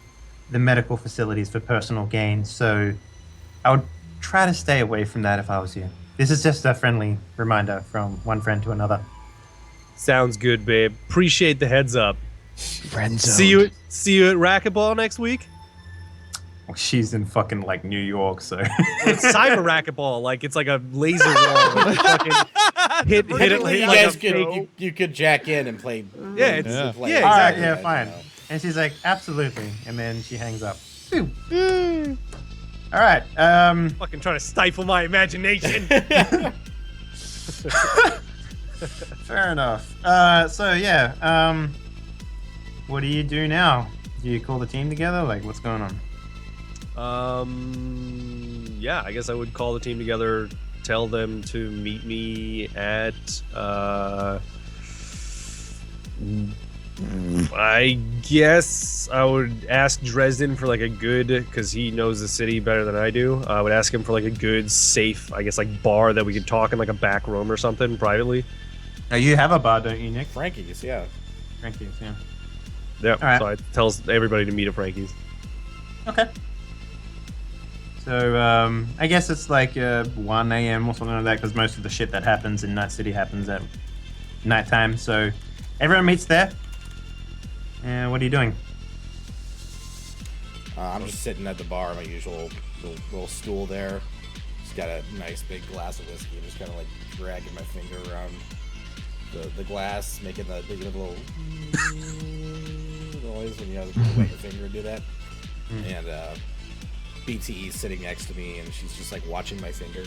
medical facilities for personal gain, so I would try to stay away from that if I was you. This is just a friendly reminder from one friend to another." Sounds good, babe. Appreciate the heads up. Friend zone. See you at racquetball next week. Well, she's in fucking like New York, so It's cyber racquetball. Like it's like a laser wall. Like fucking hit it You like guys a fake. you could jack in and play. Yeah, it's- and play yeah, all right, exactly. yeah, You fine. know. And she's like, absolutely, and then she hangs up. All right. Fucking trying to stifle my imagination. Fair enough. So what do you do now? Do you call the team together? Like, what's going on? Yeah, I guess I would call the team together, tell them to meet me at I guess I would ask Dresden for like a good, because he knows the city better than I do. I would ask him for like a good, safe, I guess, like bar that we could talk in like a back room or something privately. Now you have a bar, don't you, Nick? Frankie's, yeah. Frankie's, yeah. Yeah, right. so I tell everybody to meet at Frankie's. Okay. So I guess it's like 1 a.m. or something like that, because most of the shit that happens in Night City happens at nighttime. So everyone meets there. What are you doing? I'm just sitting at the bar, my usual little stool there. Just got a nice big glass of whiskey, and just kind of like dragging my finger around the glass, making the little noise when you have to wet your finger and do that. And BTE's sitting next to me, and she's just like watching my finger.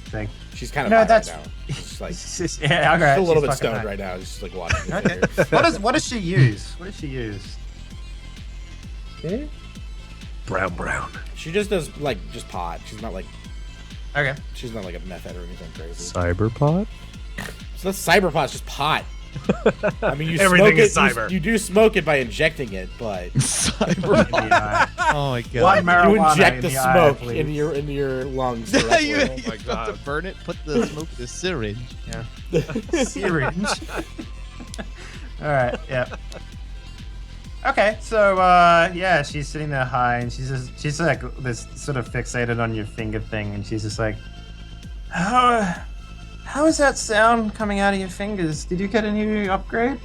Thing. She's kind of No, high that's right now. She's like yeah, okay. she's a little She's bit stoned fucking right now. She's just like watching my Okay. finger. What does she use? What does she use? Brown. She just does like just pot. She's not like Okay. she's not like a meth head or anything crazy. Cyberpunk? So that's cyberpot's just pot. I mean, you Everything smoke is it. cyber. You do smoke it by injecting it, but Cyber. Yeah. Oh my One god. you marijuana inject in the the eye, smoke please. into your lungs. you directly. you my have to God. burn it, put the smoke in the syringe. Yeah. Syringe. All right. Yeah. Okay. So yeah, she's sitting there high, and she's like this sort of fixated on your finger thing, and she's just like, how is that sound coming out of your fingers? Did you get a new upgrade?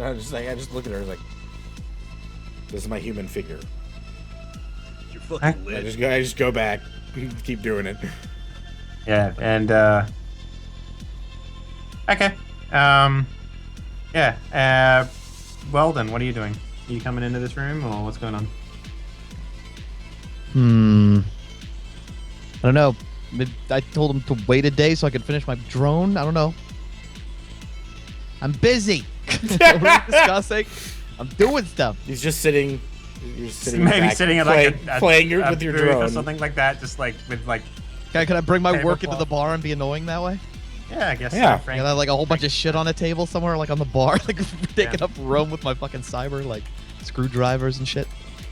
I just look at her like, this is my human figure. You're fucking I lit. just go back, keep doing it. Yeah, and okay. Yeah. Weldon, what are you doing? Are you coming into this room, or what's going on? I don't know. I told him to wait a day so I could finish my drone. I don't know. I'm busy. What are we discussing? I'm doing stuff. He's just sitting. You're sitting Maybe back, sitting at playing, like playing a with your booth drone or something like that, just like with like. Can I bring my work into Tablecloth. the bar and be annoying that way? Yeah, I guess. Yeah. So, Frank. Can I have like a whole bunch of shit on a table somewhere, like on the bar, like taking up room with my fucking cyber, like screwdrivers and shit?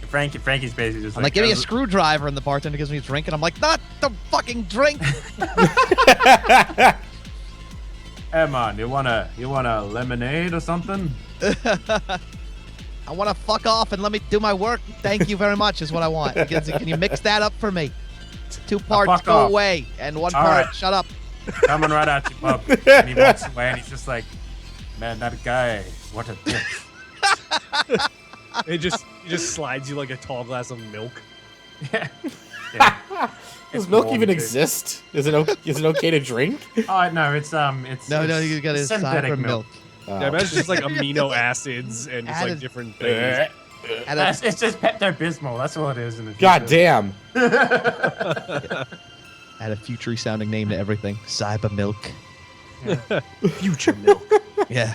Frankie's basically just I'm like, give me a goes- screwdriver, and the bartender gives me a drink, and I'm like, not the fucking drink. Hey man, you want a lemonade or something? I want to fuck off and let me do my work. Thank you very much is what I want. Can you mix that up for me? 2 parts fuck go off. away, and 1 All part right. shut up. Coming right at you, bub. And he walks away, and he's just like, man, that guy, what a dick. It just slides you like a tall glass of milk. Yeah. Does It's milk warm, even too. exist? Is it okay to drink? Oh no, it's No, it's you got his synthetic cyber milk. Yeah, imagine just like amino acids and just like Added- different things. Add a, It's just Pepto-Bismol. That's all it is. In the God future. damn. add a future sounding name to everything. Cyber milk. Future milk. Yeah.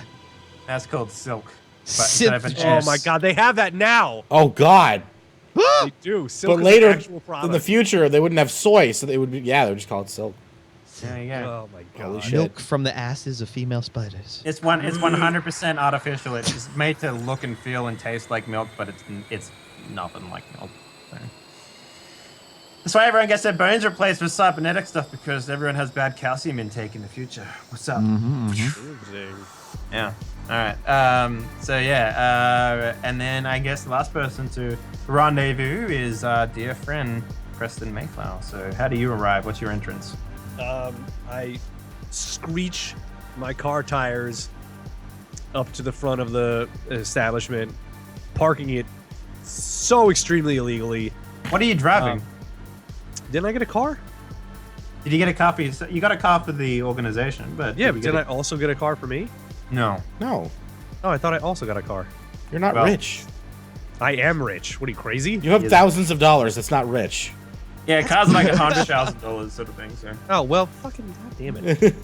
That's called silk. But instead of an Synth- Oh S. my god, they have that now. Oh God. They do. Silk But is later an actual in product. the future, they wouldn't have soy, so they would be, yeah, they would just call it silk. There you go. Oh my Holy god. shit. Milk from the asses of female spiders. It's 100% artificial. It's made to look and feel and taste like milk, but it's nothing like milk. So. That's why everyone gets their bones replaced with cybernetic stuff, because everyone has bad calcium intake in the future. What's up? Interesting. Yeah. All right. So yeah. And then I guess the last person to rendezvous is our dear friend Preston Mayflower. So how do you arrive? What's your entrance? I screech my car tires up to the front of the establishment, parking it so extremely illegally. What are you driving? Didn't I get a car? Did you get a car for you got a car for the organization, but Yeah, did but you didn't I get also get a car for me? No. No, Oh, I thought I also got a car. you're not Well- rich. I am rich. What are you, crazy? You have Yes. thousands of dollars. That's not rich. Yeah, cars are like $100,000 sort of thing. So Oh, well, fucking goddamn it.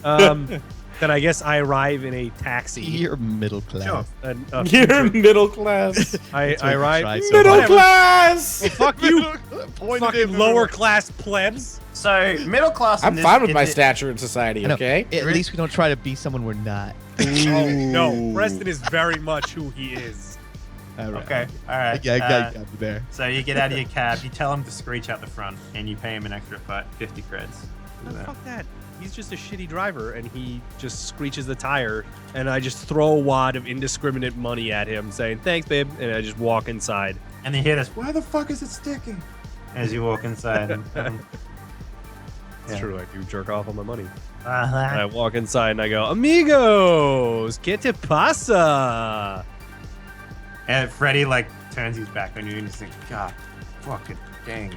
Then I guess I arrive in a taxi. You're middle class. Sure. And, You're middle class. I That's what arrive. try so Middle hard. class. Well, fuck you, Pointed fucking everywhere. lower class plebs. So middle class. I'm fine with my stature in society. I know. Okay. At least we don't try to be someone we're not. Oh no, Preston is very much who he is. All right. Okay. All right. Yeah, I got you there. So you get out of your cab, you tell him to screech out the front, and you pay him an extra 50 creds. No, fuck that. He's just a shitty driver, and he just screeches the tire, and I just throw a wad of indiscriminate money at him, saying, thanks, babe, and I just walk inside. And then you hear this, why the fuck is it sticking? As you walk inside. And, It's true, I do jerk off on my money. uh-huh. And I walk inside, and I go, amigos, ¿qué te pasa? And Freddy, like, turns his back on you, and you think, God, fucking dang.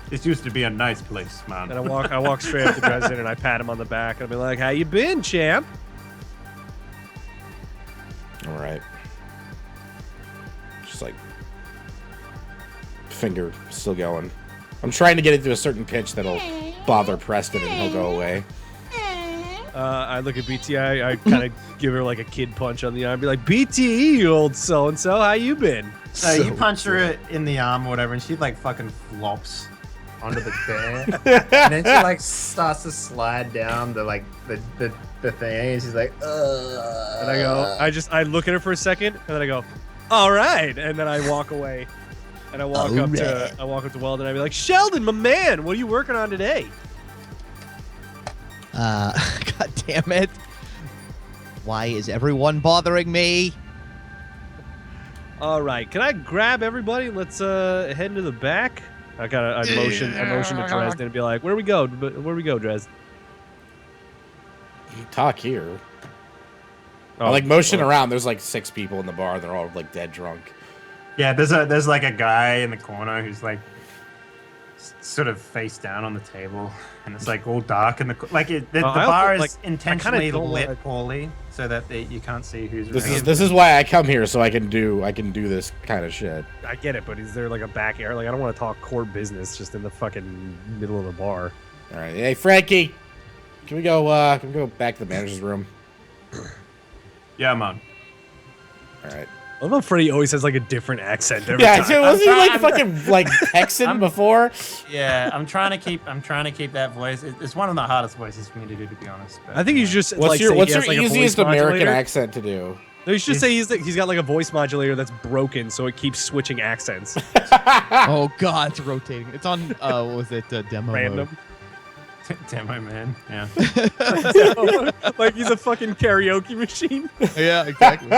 This used to be a nice place, man. And I walk straight up to Dresden, and I pat him on the back, and I'll be like, how you been, champ? All right. Just like finger still going. I'm trying to get it to a certain pitch that'll bother Preston, and he'll go away. I look at BT, I kind of give her like a kid punch on the arm, be like, BT, you old so-and-so, how you been? So you punch her in the arm or whatever, and she like fucking flops onto the chair, and then she like starts to slide down the thing, and she's like, ugh. And I go, I look at her for a second, and then I go, all right, and then I walk away, and I walk up to Weldon, and I be like, Sheldon, my man, what are you working on today? God damn it. Why is everyone bothering me? All right, can I grab everybody? Let's head into the back. I motion to Dresden and be like, where we go, Dresden? You talk here. Oh, I like motion around. There's like 6 people in the bar, and they're all like dead drunk. Yeah, there's like a guy in the corner who's like sort of face down on the table, and it's like all dark and the bar is intentionally lit poorly so that you can't see who's around. This is why I come here, so I can do this kind of shit. I get it, but is there like a back area? Like, I don't want to talk core business just in the fucking middle of the bar. All right, hey Frankie, can we go back to the manager's room? Yeah, man. All right. I love how Freddy always has like a different accent every Yeah, time. so was he like fucking like Texan before? Yeah, I'm trying to keep that voice. It's one of the hardest voices for me to do, to be honest. But, I think he's just What's like your say he has, like, a easiest voice American modulator. accent to do? No, you should say he's got like a voice modulator that's broken, so it keeps switching accents. Oh God, it's rotating. It's on. What was it? Demo. Random. Demo man. Yeah. Like he's a fucking karaoke machine. Yeah, exactly.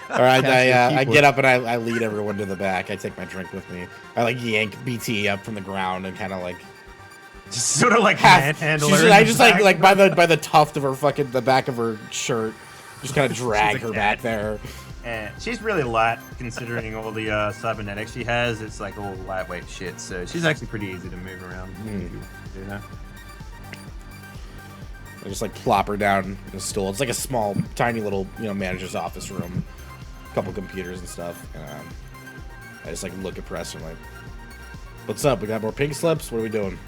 All right, I keyboard. get up and I lead everyone to the back. I take my drink with me. I like yank BT up from the ground and kind of like Just sort of like half. manhandle her. I just like by the tuft of her fucking the back of her shirt, just kind of drag her back there. And she's really light considering all the cybernetics she has. It's like all lightweight shit, so she's actually pretty easy to move around. You know? I just like plop her down in a stool. It's like a small, tiny little, manager's office room, a couple computers and stuff. And I just like look at Preston like, "What's up? We got more pink slips? What are we doing?"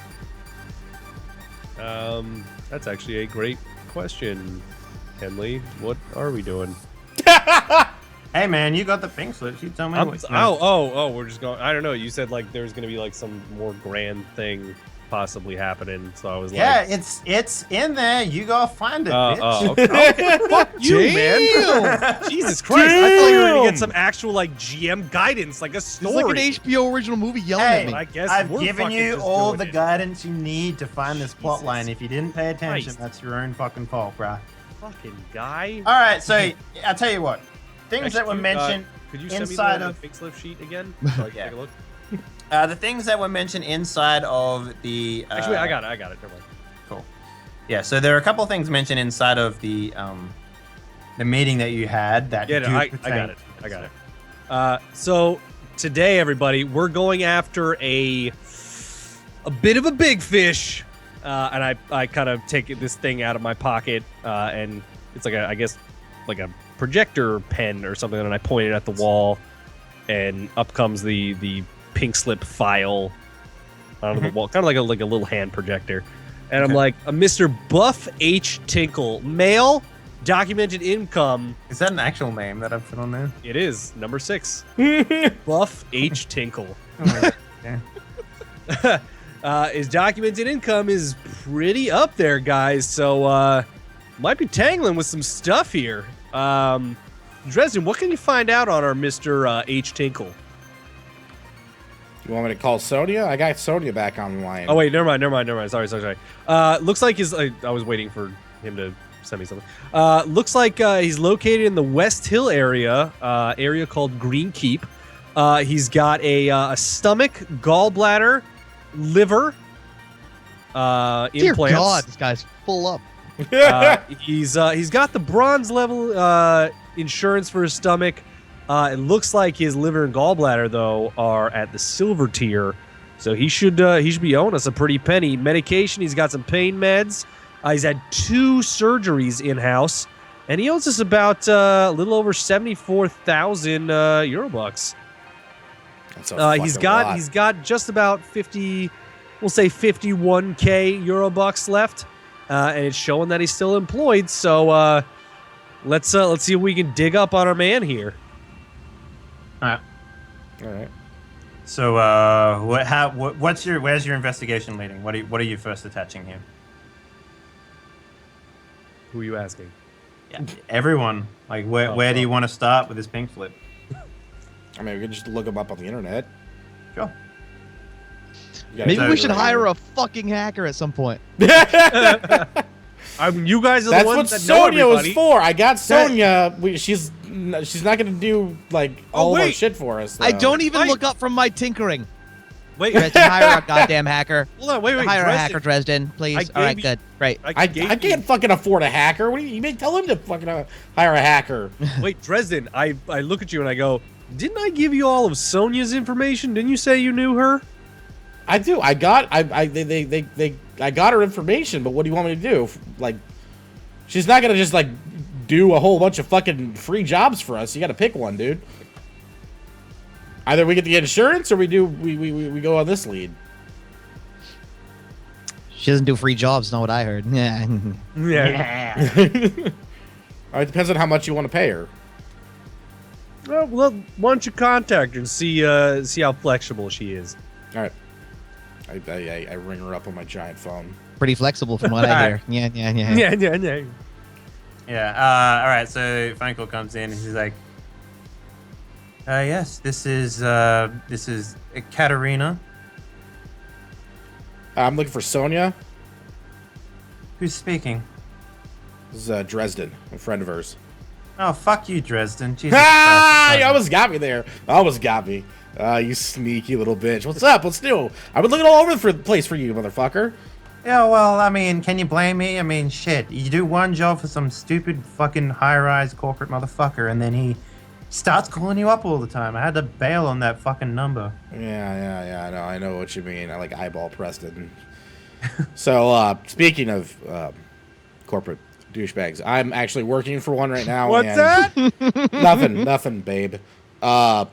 That's actually a great question, Henley. What are we doing? Hey man, you got the pink slips. You tell me. We're just going. I don't know. You said like there's gonna be like some more grand thing possibly happening, so I was like, yeah, it's in there. You go find it, bitch. Okay. Fuck you, man. Jesus Christ! I thought you were gonna get some actual like GM guidance, like a It's story. like an HBO original movie yelling Hey, at me. I guess I've we're given fucking you just all doing the it. guidance you need to find this plot line. If you didn't pay attention, Christ. that's your own fucking fault, bruh. Fucking guy. All right, so I'll tell you what. Things that were Actually, mentioned could you send me inside the of pink slip sheet again? So I can Yeah. take a look. the things that were mentioned inside of the. Actually, I got it. Never mind. Cool. Yeah, so there are a couple of things mentioned inside of the meeting that you had. That Yeah, no, do I pertain- got it. So today, everybody, we're going after a bit of a big fish, and I kind of take this thing out of my pocket, and it's like like a projector pen or something, and I point it at the wall, and up comes the pink slip file on the wall, kind of like a little hand projector. And I'm like, a Mr. Buff H. Tinkle, male, documented income. Is that an actual name that I've put on there? It is number 6. Buff H. Tinkle. Oh my God. Yeah. His documented income is pretty up there, guys. So might be tangling with some stuff here. Dresden, what can you find out on our Mr. H. Tinkle? You want me to call Sonia? I got Sonia back online. Oh wait, never mind. Sorry. Looks like I was waiting for him to send me something. Looks like he's located in the West Hill area called Green Keep. He's got a stomach, gallbladder, liver, Dear implants. God, this guy's full up. He's got the bronze level insurance for his stomach. It looks like his liver and gallbladder though are at the silver tier, so he should be owing us a pretty penny. Medication, he's got some pain meds. He's had 2 surgeries in house, and he owes us about a little over 74,000 Eurobucks. That's a He's fucking lot. got just about 50, we'll say 51k Eurobucks left, and it's showing that he's still employed. So let's see if we can dig up on our man here. All right. All right. So, where's your investigation leading? What are you first attaching here? Who are you asking? Yeah. Everyone. Like, where do you want to start with this pink flip? I mean, we could just look him up on the internet. Sure. Maybe we should hire hire a fucking hacker at some point. I mean, you guys are That's the what ones that know Sonia was everybody. for. I got Sonia. She's not gonna do like all of our wait. shit for us. I though. don't even Wait. look up from my tinkering. Wait, Dresden, hire a goddamn hacker. hold on, wait, Hire a Dresden. hacker, Dresden, please. I All right, gave you- good. Great. I can't fucking afford a hacker. What do you may tell him to fucking hire a hacker? Wait, Dresden, I look at you and I go, didn't I give you all of Sonia's information? Didn't you say you knew her? I do. I got her information, but what do you want me to do? Like, she's not gonna just like do a whole bunch of fucking free jobs for us. You got to pick one, dude. Either we get the insurance or we go on this lead. She doesn't do free jobs, not what I heard. Yeah. Yeah. It depends on how much you want to pay her. Well, why don't you contact her and see how flexible she is? All right. I ring her up on my giant phone. Pretty flexible from what I hear. Yeah. Yeah. Yeah. All right. So phone call comes in, and he's like, "Yes, this is Katerina. I'm looking for Sonia. Who's speaking?" This is Dresden, a friend of hers. Oh, fuck you, Dresden. Jesus Ah! Christ, You almost got me there. Almost got me. You sneaky little bitch. What's up? What's new? I've been looking all over the place for you, motherfucker. Yeah, well, I mean, can you blame me? I mean, shit. You do one job for some stupid fucking high-rise corporate motherfucker, and then he starts calling you up all the time. I had to bail on that fucking number. Yeah. I know what you mean. I like eyeball Preston. So, speaking of corporate douchebags, I'm actually working for one right now. What's and that? Nothing, babe. We're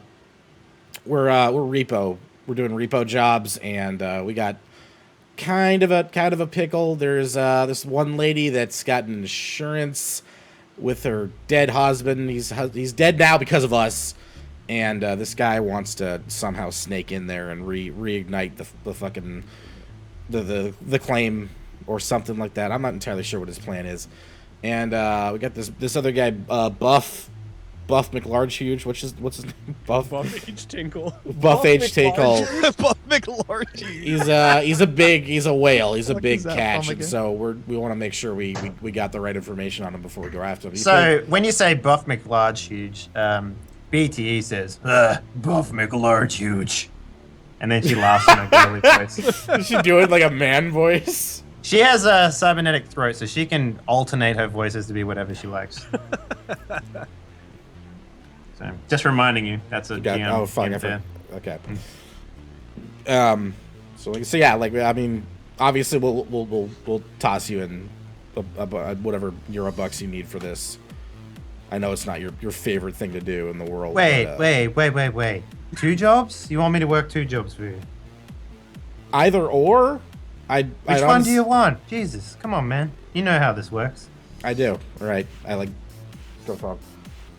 repo. We're doing repo jobs, and we got kind of a pickle. There's this one lady that's gotten insurance with her dead husband. He's dead now because of us, and this guy wants to somehow snake in there and reignite the fucking the claim or something like that. I'm not entirely sure what his plan is. And we got this other guy, Buff McLarge. What's his name? Buff H. Tinkle. Buff H. Tinkle. Buff McLargy. He's a whale. He's a What big is that catch, from and again? so we want to make sure we got the right information on him before we go after him. You So, when you say Buff McLarge Huge, BTE says, Buff McLarge Huge. And then she laughs in a girly voice. think- is she doing like a man voice? She has a cybernetic throat, so she can alternate her voices to be whatever she likes. So, just reminding you, that's a GM. Oh fuck! I info. forgot. Okay. So yeah, like I mean, obviously we'll toss you in whatever Eurobucks you need for this. I know it's not your favorite thing to do in the world. but, Wait. 2 jobs? You want me to work 2 jobs for you? Either or. Which one do you want? Jesus, come on, man. You know how this works. I do. All right. I like. Go phone.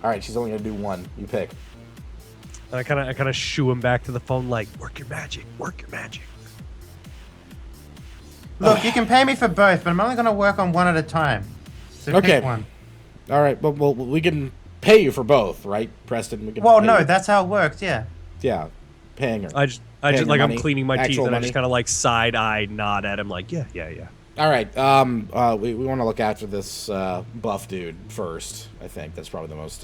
All right. She's only gonna do one. You pick. And I kind of shoo him back to the phone, like, work your magic, work your magic. Look, you can pay me for both, but I'm only gonna work on one at a time. So Okay. pick one. All right. Well, we can pay you for both, right, Preston? We can Well, pay no, you. that's how it works. Yeah. Yeah, paying her. I just Paying like, her I'm money, cleaning my teeth, actual and I money. just kind of like side-eye nod at him, like, yeah. All right. We want to look after this buff dude first. I think that's probably the most.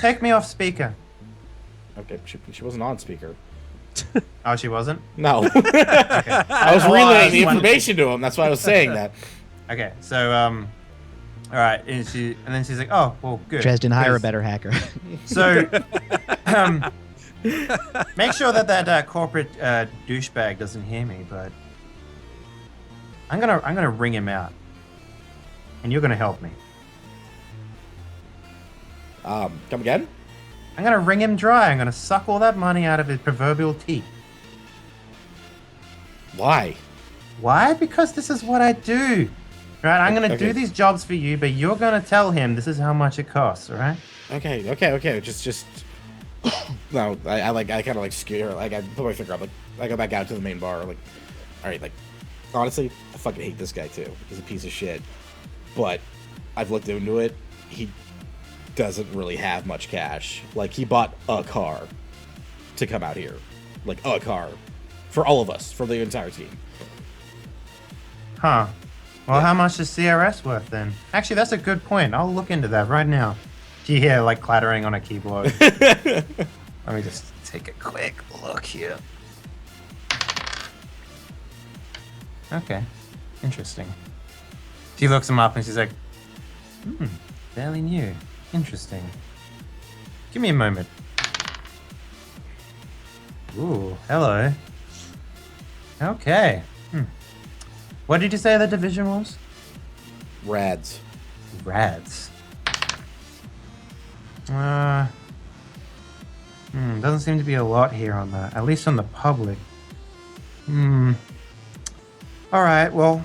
Take me off speaker. Okay, she wasn't on speaker. Oh, she wasn't? No. Okay. I was Well, relaying the wondering. information to him. That's why I was saying that. Okay, so all right, and then she's like, "Oh, well, good." Dresden, hire a because- better hacker. So, make sure that corporate douchebag doesn't hear me. But I'm gonna ring him out, and you're gonna help me. Come again? I'm gonna wring him dry. I'm gonna suck all that money out of his proverbial teeth. Why? Why? Because this is what I do. Right? I'm gonna Okay. do these jobs for you, but you're gonna tell him this is how much it costs. All right? Okay. Just. No, I kind of like scare. Like I put my finger up. Like I go back out to the main bar. Like, all right. Like, honestly, I fucking hate this guy too. He's a piece of shit. But I've looked into it. He doesn't really have much cash. Like he bought a car to come out here. Like a car for all of us, for the entire team. Huh. Well, Yeah. how much is CRS worth then? Actually, that's a good point. I'll look into that right now. You hear like clattering on a keyboard. Let me just take a quick look here. Okay. Interesting. She looks him up and she's like, fairly new. Interesting. Give me a moment. Ooh, hello. Okay. What did you say the division was? Rads. Rads. Doesn't seem to be a lot here on that, at least on the public. Alright, well,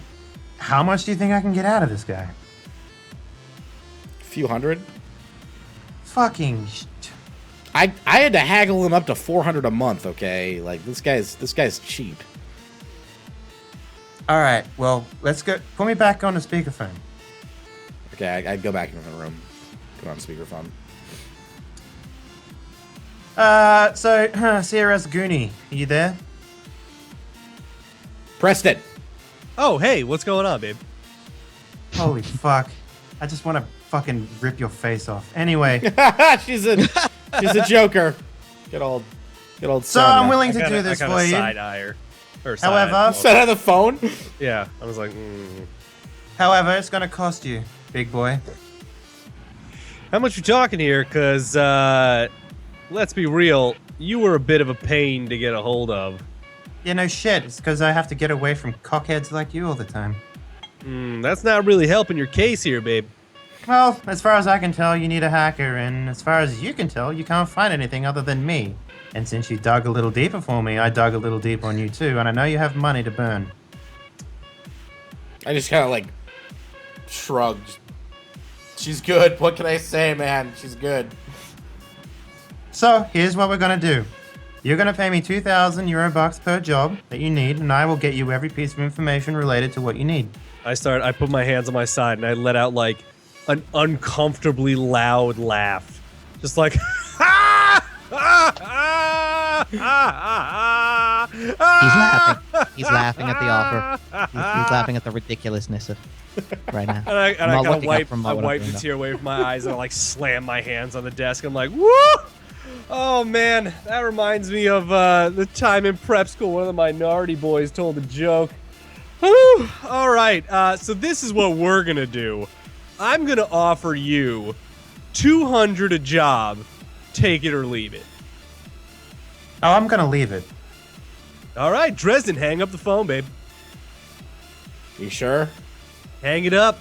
how much do you think I can get out of this guy? A few hundred. Fucking I had to haggle him up to 400 a month. Okay, like this guy's cheap. Alright, well, let's go. Put me back on the speakerphone. Okay, I'd go back into the room. Put on speakerphone. So, CRS Goonie, are you there? Preston. Oh, hey, what's going on, babe? Holy fuck. I just want to fucking rip your face off. Anyway, she's a joker. Good old so Sonya. I'm willing to do this for you. Side-eye her. Or However- side-eye. Set on the phone. Yeah, I was like, However, it's going to cost you, big boy. how much you talking here? Because, let's be real, you were a bit of a pain to get a hold of. Yeah, no shit. It's because I have to get away from cockheads like you all the time. That's not really helping your case here, babe. Well, as far as I can tell, you need a hacker, and as far as you can tell, you can't find anything other than me. And since you dug a little deeper for me, I dug a little deeper on you too, and I know you have money to burn. I just kind of like shrugged. She's good. What can I say, man? She's good. So, here's what we're gonna do. You're gonna pay me 2,000 euro bucks per job that you need, and I will get you every piece of information related to what you need. I put my hands on my side and I let out like an uncomfortably loud laugh. Just like He's laughing. He's laughing at the offer. He's laughing at the ridiculousness of right now. And I I'm not kind of looking up wipe, from I what I'm wipe doing, the though. tear away from my eyes and I like slam my hands on the desk. I'm like, woo! Oh man, that reminds me of the time in prep school. One of the minority boys told a joke. Whew. All right, so this is what we're gonna do. I'm gonna offer you 200 a job. Take it or leave it. Oh, I'm gonna leave it. All right, Dresden, hang up the phone, babe. You sure? Hang it up.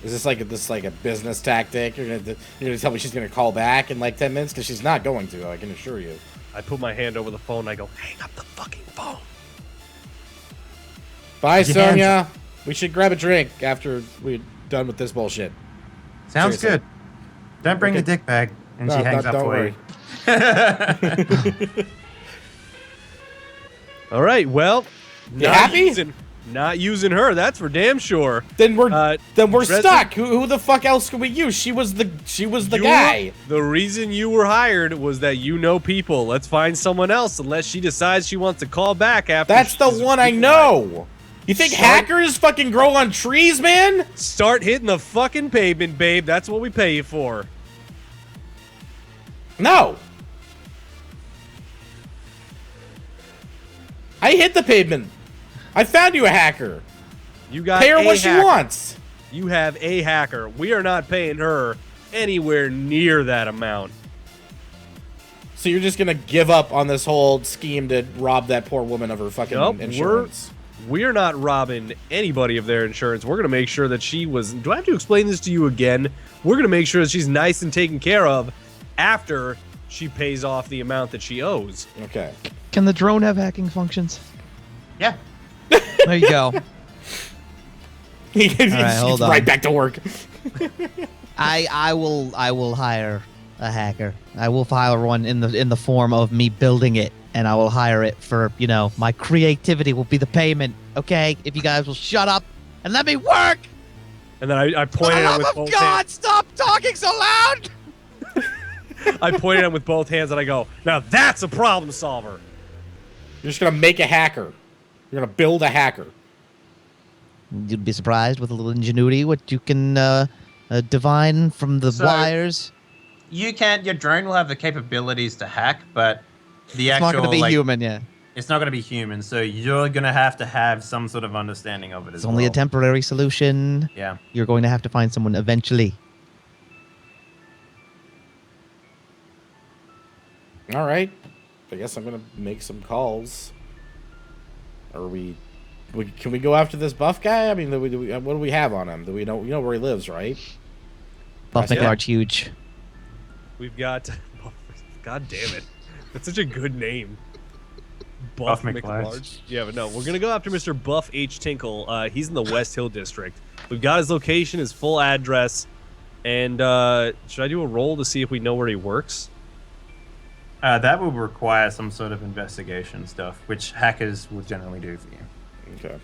Is this like a business tactic? You're gonna tell me she's gonna call back in like 10 minutes? Because she's not going to. I can assure you. I put my hand over the phone and I go, hang up the fucking phone. Bye, Your hands Sonia. We should grab a drink after we're done with this bullshit. Sounds Seriously. good. Don't bring Okay. the dick bag. And No, she hangs no, up don't for worry. you. All right, well, You happy? Not using her. That's for damn sure. Then we're Dresden- stuck. Who the fuck else could we use? She was the guy. The reason you were hired was that you know people. Let's find someone else unless she decides she wants to call back after. That's the she's one I know. You think hackers fucking grow on trees, man? Start hitting the fucking pavement, babe. That's what we pay you for. No. I hit the pavement. I found you a hacker. You got Pay her a what she hacker. wants. You have a hacker. We are not paying her anywhere near that amount. So you're just gonna give up on this whole scheme to rob that poor woman of her fucking Nope, insurance? We're not robbing anybody of their insurance. We're going to make sure that she was... Do I have to explain this to you again? We're going to make sure that she's nice and taken care of after she pays off the amount that she owes. Okay. Can the drone have hacking functions? Yeah. There you go. He's hold on. right back to work. I will hire a hacker. I will hire one in the form of me building it, and I will hire it for, you know, my creativity will be the payment. Okay, if you guys will shut up and let me work. And then I pointed at him with both God, hands. stop talking so loud. I pointed at him with both hands and I go, now that's a problem solver. You're just gonna make a hacker. You're gonna build a hacker. You'd be surprised with a little ingenuity what you can divine from the wires. You can't. Your drone will have the capabilities to hack, but the It's actual not going to be like, human, yeah. It's not going to be human, so you're going to have some sort of understanding of it as It's well. only a temporary solution. Yeah. You're going to have to find someone eventually. All right. I guess I'm gonna make some calls. Are we can we go after this buff guy? I mean, what do we have on him? Do we know where he lives, right? Buff Yeah. McLarge huge. We've got... God damn it. That's such a good name. Buff McLarge. McLarge. Yeah, but no, we're going to go after Mr. Buff H. Tinkle. He's in the West Hill District. We've got his location, his full address, and should I do a roll to see if we know where he works? That will require some sort of investigation stuff, which hackers will generally do for you. Okay.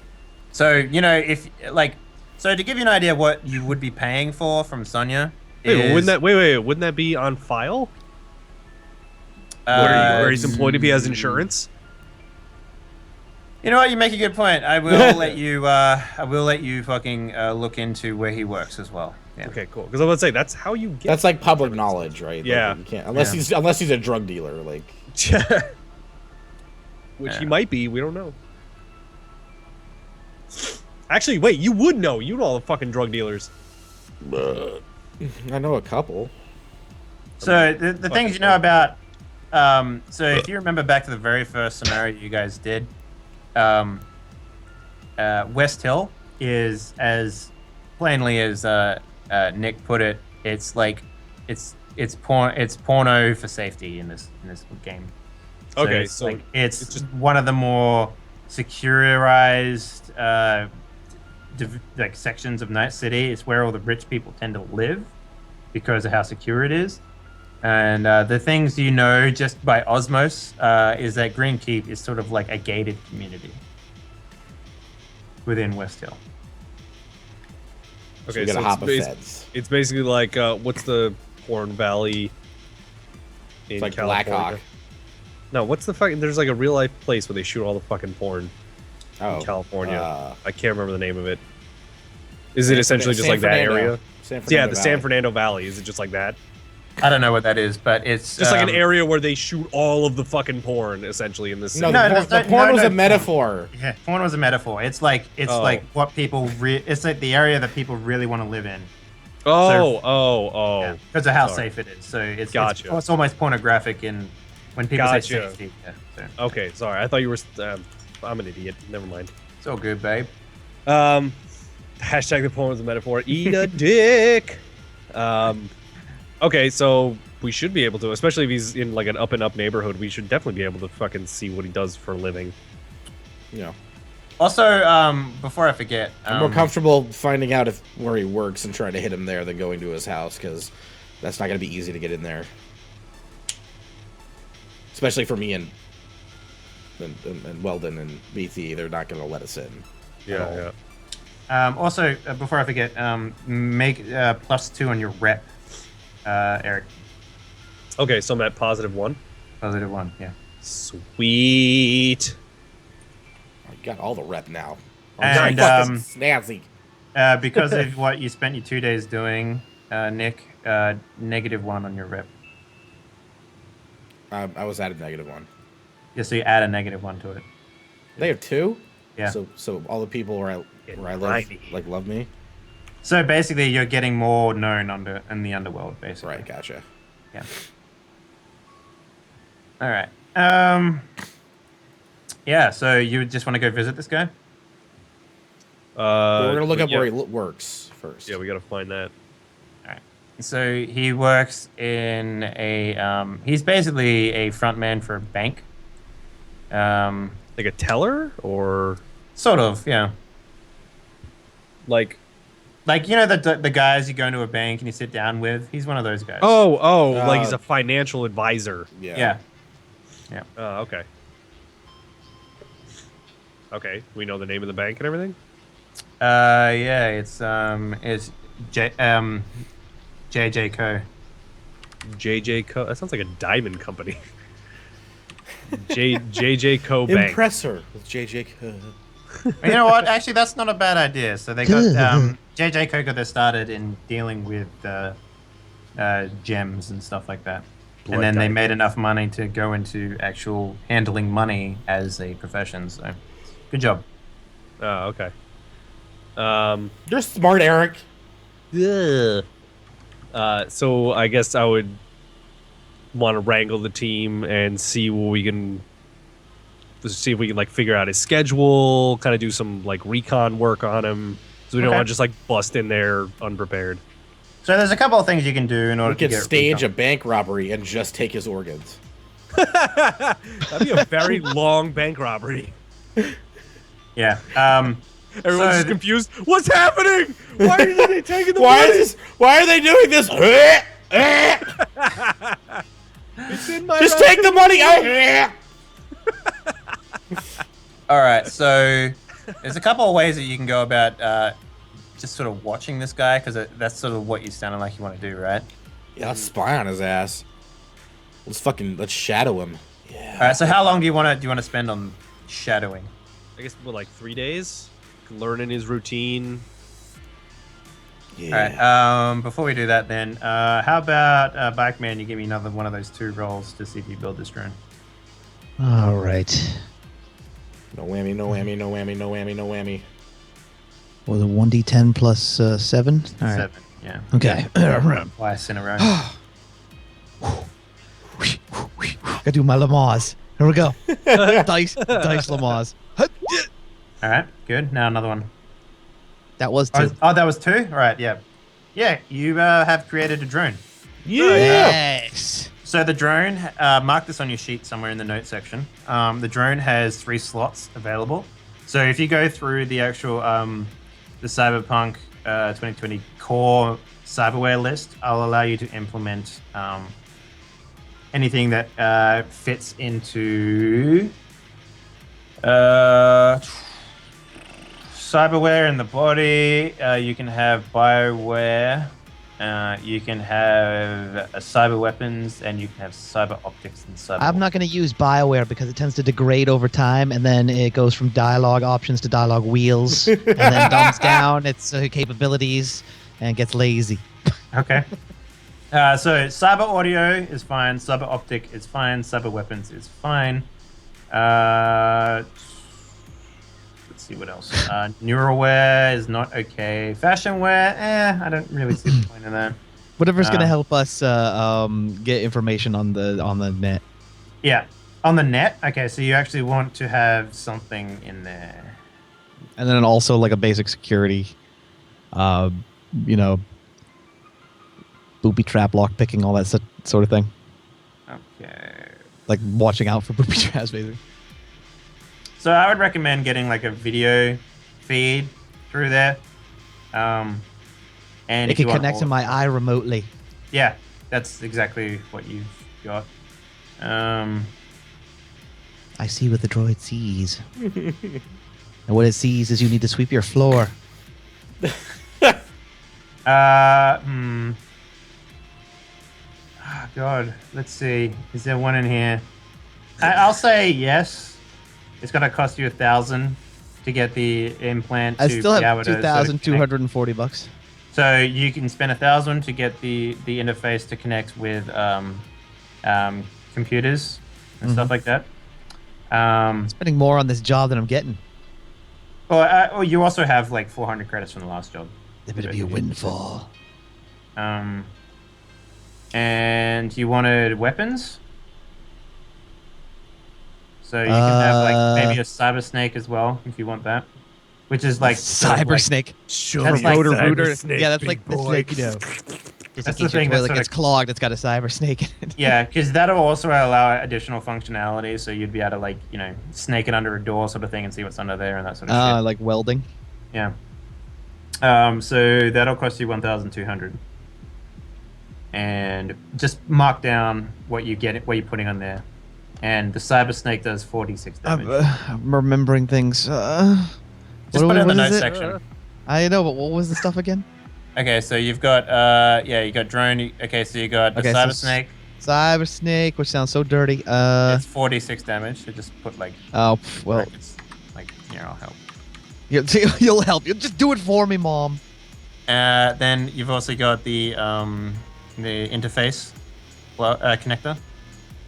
So, you know, so to give you an idea what you would be paying for from Sonia Wait, is... wouldn't that be on file? Where he's employed if he has insurance? You know what? You make a good point. I will let you. I will let you fucking look into where he works as well. Yeah. Okay, cool. Because I was about to say that's how you get. That's like public knowledge, right? Yeah. Like, you can't unless he's a drug dealer. Like, Which Yeah. he might be. We don't know. Actually, wait. You would know. You know all the fucking drug dealers. I know a couple. So the things you know about. So if you remember back to the very first scenario you guys did, West Hill is as plainly as Nick put it. It's like it's porno for safety in this game. So Okay, it's so like it's it's just- one of the more securized like sections of Night City. It's where all the rich people tend to live because of how secure it is. And the things you know just by osmos is that Green Keep is sort of like a gated community within West Hill. So we gotta hop a feds. It's basically like what's the porn valley in It's like California? Blackhawk. No, what's the fucking? There's like a real life place where they shoot all the fucking porn in California. I can't remember the name of it. Is it essentially just San like that Fernando. area? San Yeah, Fernando the San Valley. Fernando Valley. Is it just like that? I don't know what that is, but it's Just like an area where they shoot all of the fucking porn, essentially, in this city. No, No, the porn was a metaphor. Yeah, porn was a metaphor. It's like like what people it's like the area that people really want to live in. Because of how Sorry. safe it is. So it's Gotcha. it's almost pornographic in when people say Gotcha. safety. Yeah, so Okay, sorry. I thought you were. I'm an idiot. Never mind. it's all good, babe. Hashtag the porn was a metaphor. Eat a dick. Okay, so we should be able to, especially if he's in like an up and up neighborhood, we should definitely be able to fucking see what he does for a living. You know. Also, before I forget, I'm more comfortable finding out where he works and trying to hit him there than going to his house, because that's not going to be easy to get in there. Especially for me and Weldon and BT, they're not going to let us in. Yeah. Also, before I forget, make +2 on your rep, Eric. Okay, so I'm at +1. +1, yeah. Sweet. I got all the rep now. And snazzy. because of what you spent your 2 days doing, Nick, -1 on your rep. I was at a -1. Yeah, so you add a -1 to it. They have 2? Yeah. So all the people where I live like love me. So basically, you're getting more known in the underworld, basically. Right, gotcha. Yeah. All right. Yeah. So you just want to go visit this guy? We're gonna look up where he works first. Yeah, we gotta find that. All right. So he works in a. He's basically a front man for a bank. Like a teller, or Sort of, yeah. like Like, you know, the guys you go into a bank and you sit down with? He's one of those guys. like he's a financial advisor. Yeah. Okay. Okay, we know the name of the bank and everything. Yeah, it's JJ Co. JJ Co. That sounds like a diamond company. JJ Co. Bank. Impressor with JJ. You know what? Actually, that's not a bad idea. So they got JJ Co. got started in dealing with gems and stuff like that. And then they made enough money to go into actual handling money as a profession. So, good job. Oh, okay. You're smart, Eric. Yeah. So I guess I would want to wrangle the team and see what we can. See if we can like figure out his schedule, kind of do some like recon work on him, so we don't want to just like bust in there unprepared. So there's a couple of things you can do in order We to could get stage a bank robbery and just take his organs. That'd be a very long bank robbery. Yeah. Everyone's just confused. What's happening? Why are they taking the Why money? Why are they doing this? It's in my Just take the money. All right. So there's a couple of ways that you can go about just sort of watching this guy, because that's sort of what you sounded like you want to do, right? Yeah, let's spy on his ass. Let's shadow him. Yeah. All right. So how long do you want to spend on shadowing? I guess like 3 days. Learning his routine. Yeah. All right. Before we do that, then, how about Bike Man? You give me another one of those 2 rolls to see if you build this drone. All right. No whammy, no whammy, no whammy, no whammy, no whammy. Well, the 1d10 plus 7. All right. 7. Yeah. Okay. Twice in a row. Gotta do my Lamaze. Here we go. dice Lamaze. All right. Good. Now another one. That was 2. Oh, that was 2? All right. Yeah. Yeah. You have created a drone. Yeah. Yes. So the drone, mark this on your sheet somewhere in the notes section. The drone has 3 slots available. So if you go through the actual the Cyberpunk 2020 core cyberware list, I'll allow you to implement anything that fits into cyberware in the body. You can have bioware. You can have cyber weapons, and you can have cyber optics and cyber. I'm not going to use BioWare because it tends to degrade over time, and then it goes from dialogue options to dialogue wheels, and then dumbs down its capabilities and gets lazy. Okay. So cyber audio is fine. Cyber optic is fine. Cyber weapons is fine. Let's see what else. Neuralware is not okay. Fashionware, I don't really see the point in that. Whatever's going to help us get information on the net. Yeah, on the net. Okay, so you actually want to have something in there. And then also like a basic security, booby trap, lock picking, all that sort of thing. Okay. Like watching out for booby traps, basically. So I would recommend getting like a video feed through there. And It if can you want connect to all- my eye remotely. Yeah, that's exactly what you've got. I see what the droid sees. And what it sees is you need to sweep your floor. Oh, God, let's see. Is there one in here? I'll say yes. It's gonna cost you 1,000 to get the implant. I to still be able have to sort of connect. $2,240. So you can spend 1,000 to get the interface to connect with computers and stuff like that. Spending more on this job than I'm getting. Or you also have like 400 credits from the last job. There better be a windfall. And you wanted weapons? So you can have like maybe a cyber snake as well if you want that, which is like sort of Cyber like- snake. Show That's me like rotor Cyber rooter. Yeah, that's like, you know. Just That's in the case your thing, that's toilet sort gets of- clogged, it's got a cyber snake in it. Yeah, because that'll also allow additional functionality, so you'd be able to like snake it under a door sort of thing and see what's under there and that sort of shit. Like welding. Yeah. So that'll cost you 1,200. And just mark down what you're putting on there. And the cyber snake does 46 damage. I'm remembering things. Just put it in the notes it? section. I know, but what was the stuff again? Okay, so you've got you got drone. Okay, so you got the Okay, cyber so snake. Cyber snake, which sounds so dirty. It's 46 damage. So just put like Well, brackets. Like here, I'll help. you'll help. You'll just do it for me, Mom. Then you've also got the interface connector,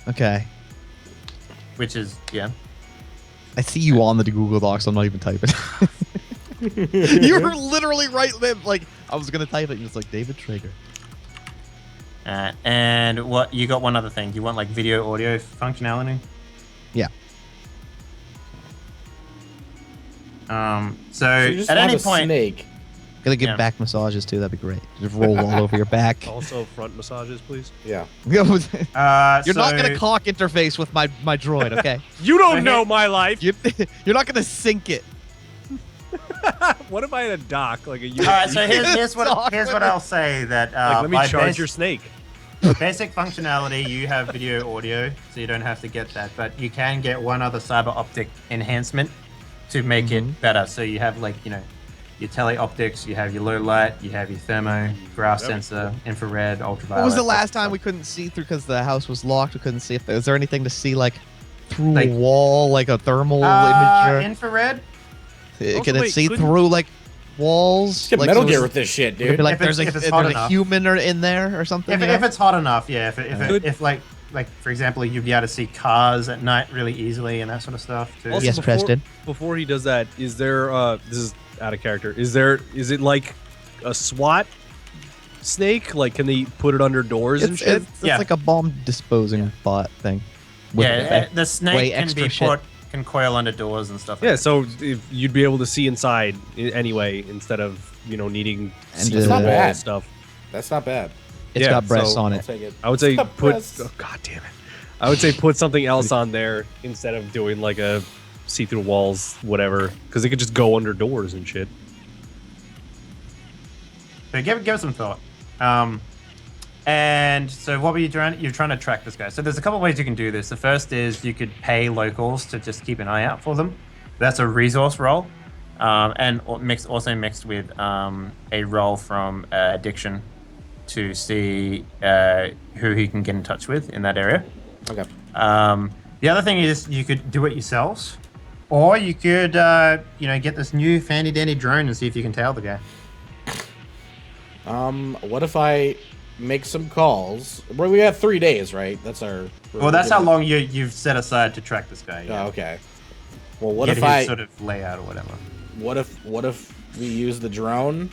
Okay. which is I see you on the Google Docs. I'm not even typing. You were literally right there. Like, I was going to type it, and it's like, David Traeger. And what you got one other thing. You want like video audio functionality. Yeah. So you just at want any a point, snake. Gonna give Yeah. back massages, too. That'd be great. Just roll all over your back. Also, front massages, please. Yeah. You're not so- going to cock interface with my droid, okay? You don't So know here- my life. You're not going to sync it. What if I had a dock like a USB? All right, so here's Talk what with I'll say that like, let me by charge your snake. basic functionality, you have video audio, so you don't have to get that, but you can get one other cyber optic enhancement to make it better. So you have like your teleoptics, you have your low light, you have your thermograph sensor, infrared, ultraviolet. What was the that last stuff. time we couldn't see through because the house was locked? We couldn't see if is there anything to see like through Like- a wall, like a thermal imager? Infrared? Also, Can it wait, see couldn't- through like walls? Get Like, Metal so Gear it's- with this shit, it could dude. be like If it's- there's if it's hot there's a enough. human in there or something. If, you know? if it's hot enough, yeah. Could- If like for example, you'd be able to see cars at night really easily and that sort of stuff too. Also, Yes, Preston. Before he does that, is there? This is out of character. Is it like a SWAT snake? Like, can they put it under doors and it's, shit? it's Yeah. like a bomb disposing bot thing. With Yeah, the way snake can extra be shit. can coil under doors and stuff. Yeah, like so if you'd be able to see inside anyway, instead of needing And, see-through not wall bad. stuff. That's not bad. It's Yeah, got breasts so- on I'll it. take it. I would say Stop put. press. Oh, God damn it! I would say put something else on there instead of doing like a see-through walls, whatever, because it could just go under doors and shit. So give it some thought. And so what were you trying? You're trying to track this guy. So there's a couple ways you can do this. The first is you could pay locals to just keep an eye out for them. That's a resource roll, and also mixed with a roll from addiction to see who he can get in touch with in that area. Okay. The other thing is you could do it yourselves, or you could get this new fancy dandy drone and see if you can tail the guy. What if I make some calls? Well, we have 3 days, right? That's our. Well, that's how long you've set aside to track this guy. Oh, okay. Well, what Get if his I? sort of layout or whatever. What if we use the drone,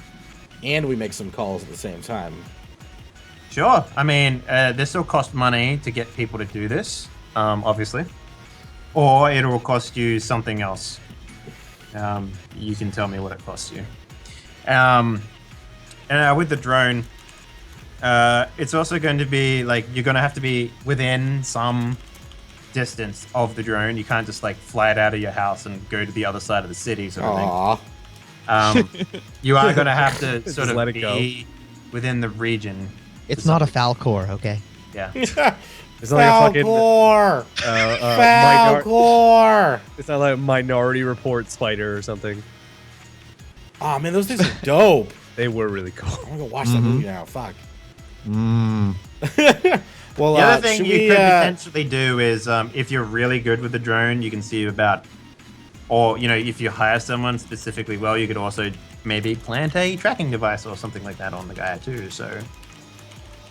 and we make some calls at the same time? Sure. I mean, this will cost money to get people to do this, obviously, or it will cost you something else. You can tell me what it costs you. And with the drone, it's also going to be like you're going to have to be within some distance of the drone. You can't just like fly it out of your house and go to the other side of the city sort of thing. You are going to have to sort let of it go. be within the region. It's not a Falcor, okay? Yeah. It's not like a fucking Falcor! Falcor! it's not like a Minority Report spider or something. Oh man, those things are dope. They were really cool. I'm gonna go watch that movie now. Fuck. Well, The other thing should you we, could potentially do is, if you're really good with the drone, you can see about, or if you hire someone specifically well, you could also maybe plant a tracking device or something like that on the guy too. So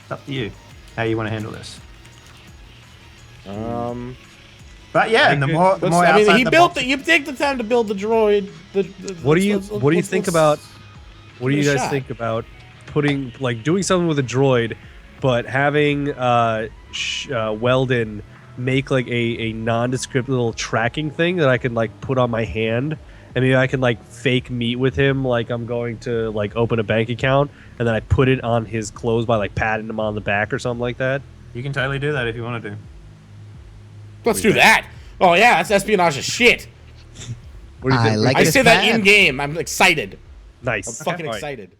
it's up to you how you want to handle this. But yeah, and the more I mean, outside he the built box- it. You take the time to build the droid. What do you think about? What do you give it a guys shot. think about doing something with a droid, but having Weldon make like a nondescript little tracking thing that I can like put on my hand, and maybe I can like fake meet with him like I'm going to like open a bank account, and then I put it on his clothes by like patting him on the back or something like that. You can totally do that if you want to do. Let's do that. Oh yeah, that's espionage as shit. What do you think? I like I this say that plan. in game. I'm excited. Nice. I'm fucking All right. excited.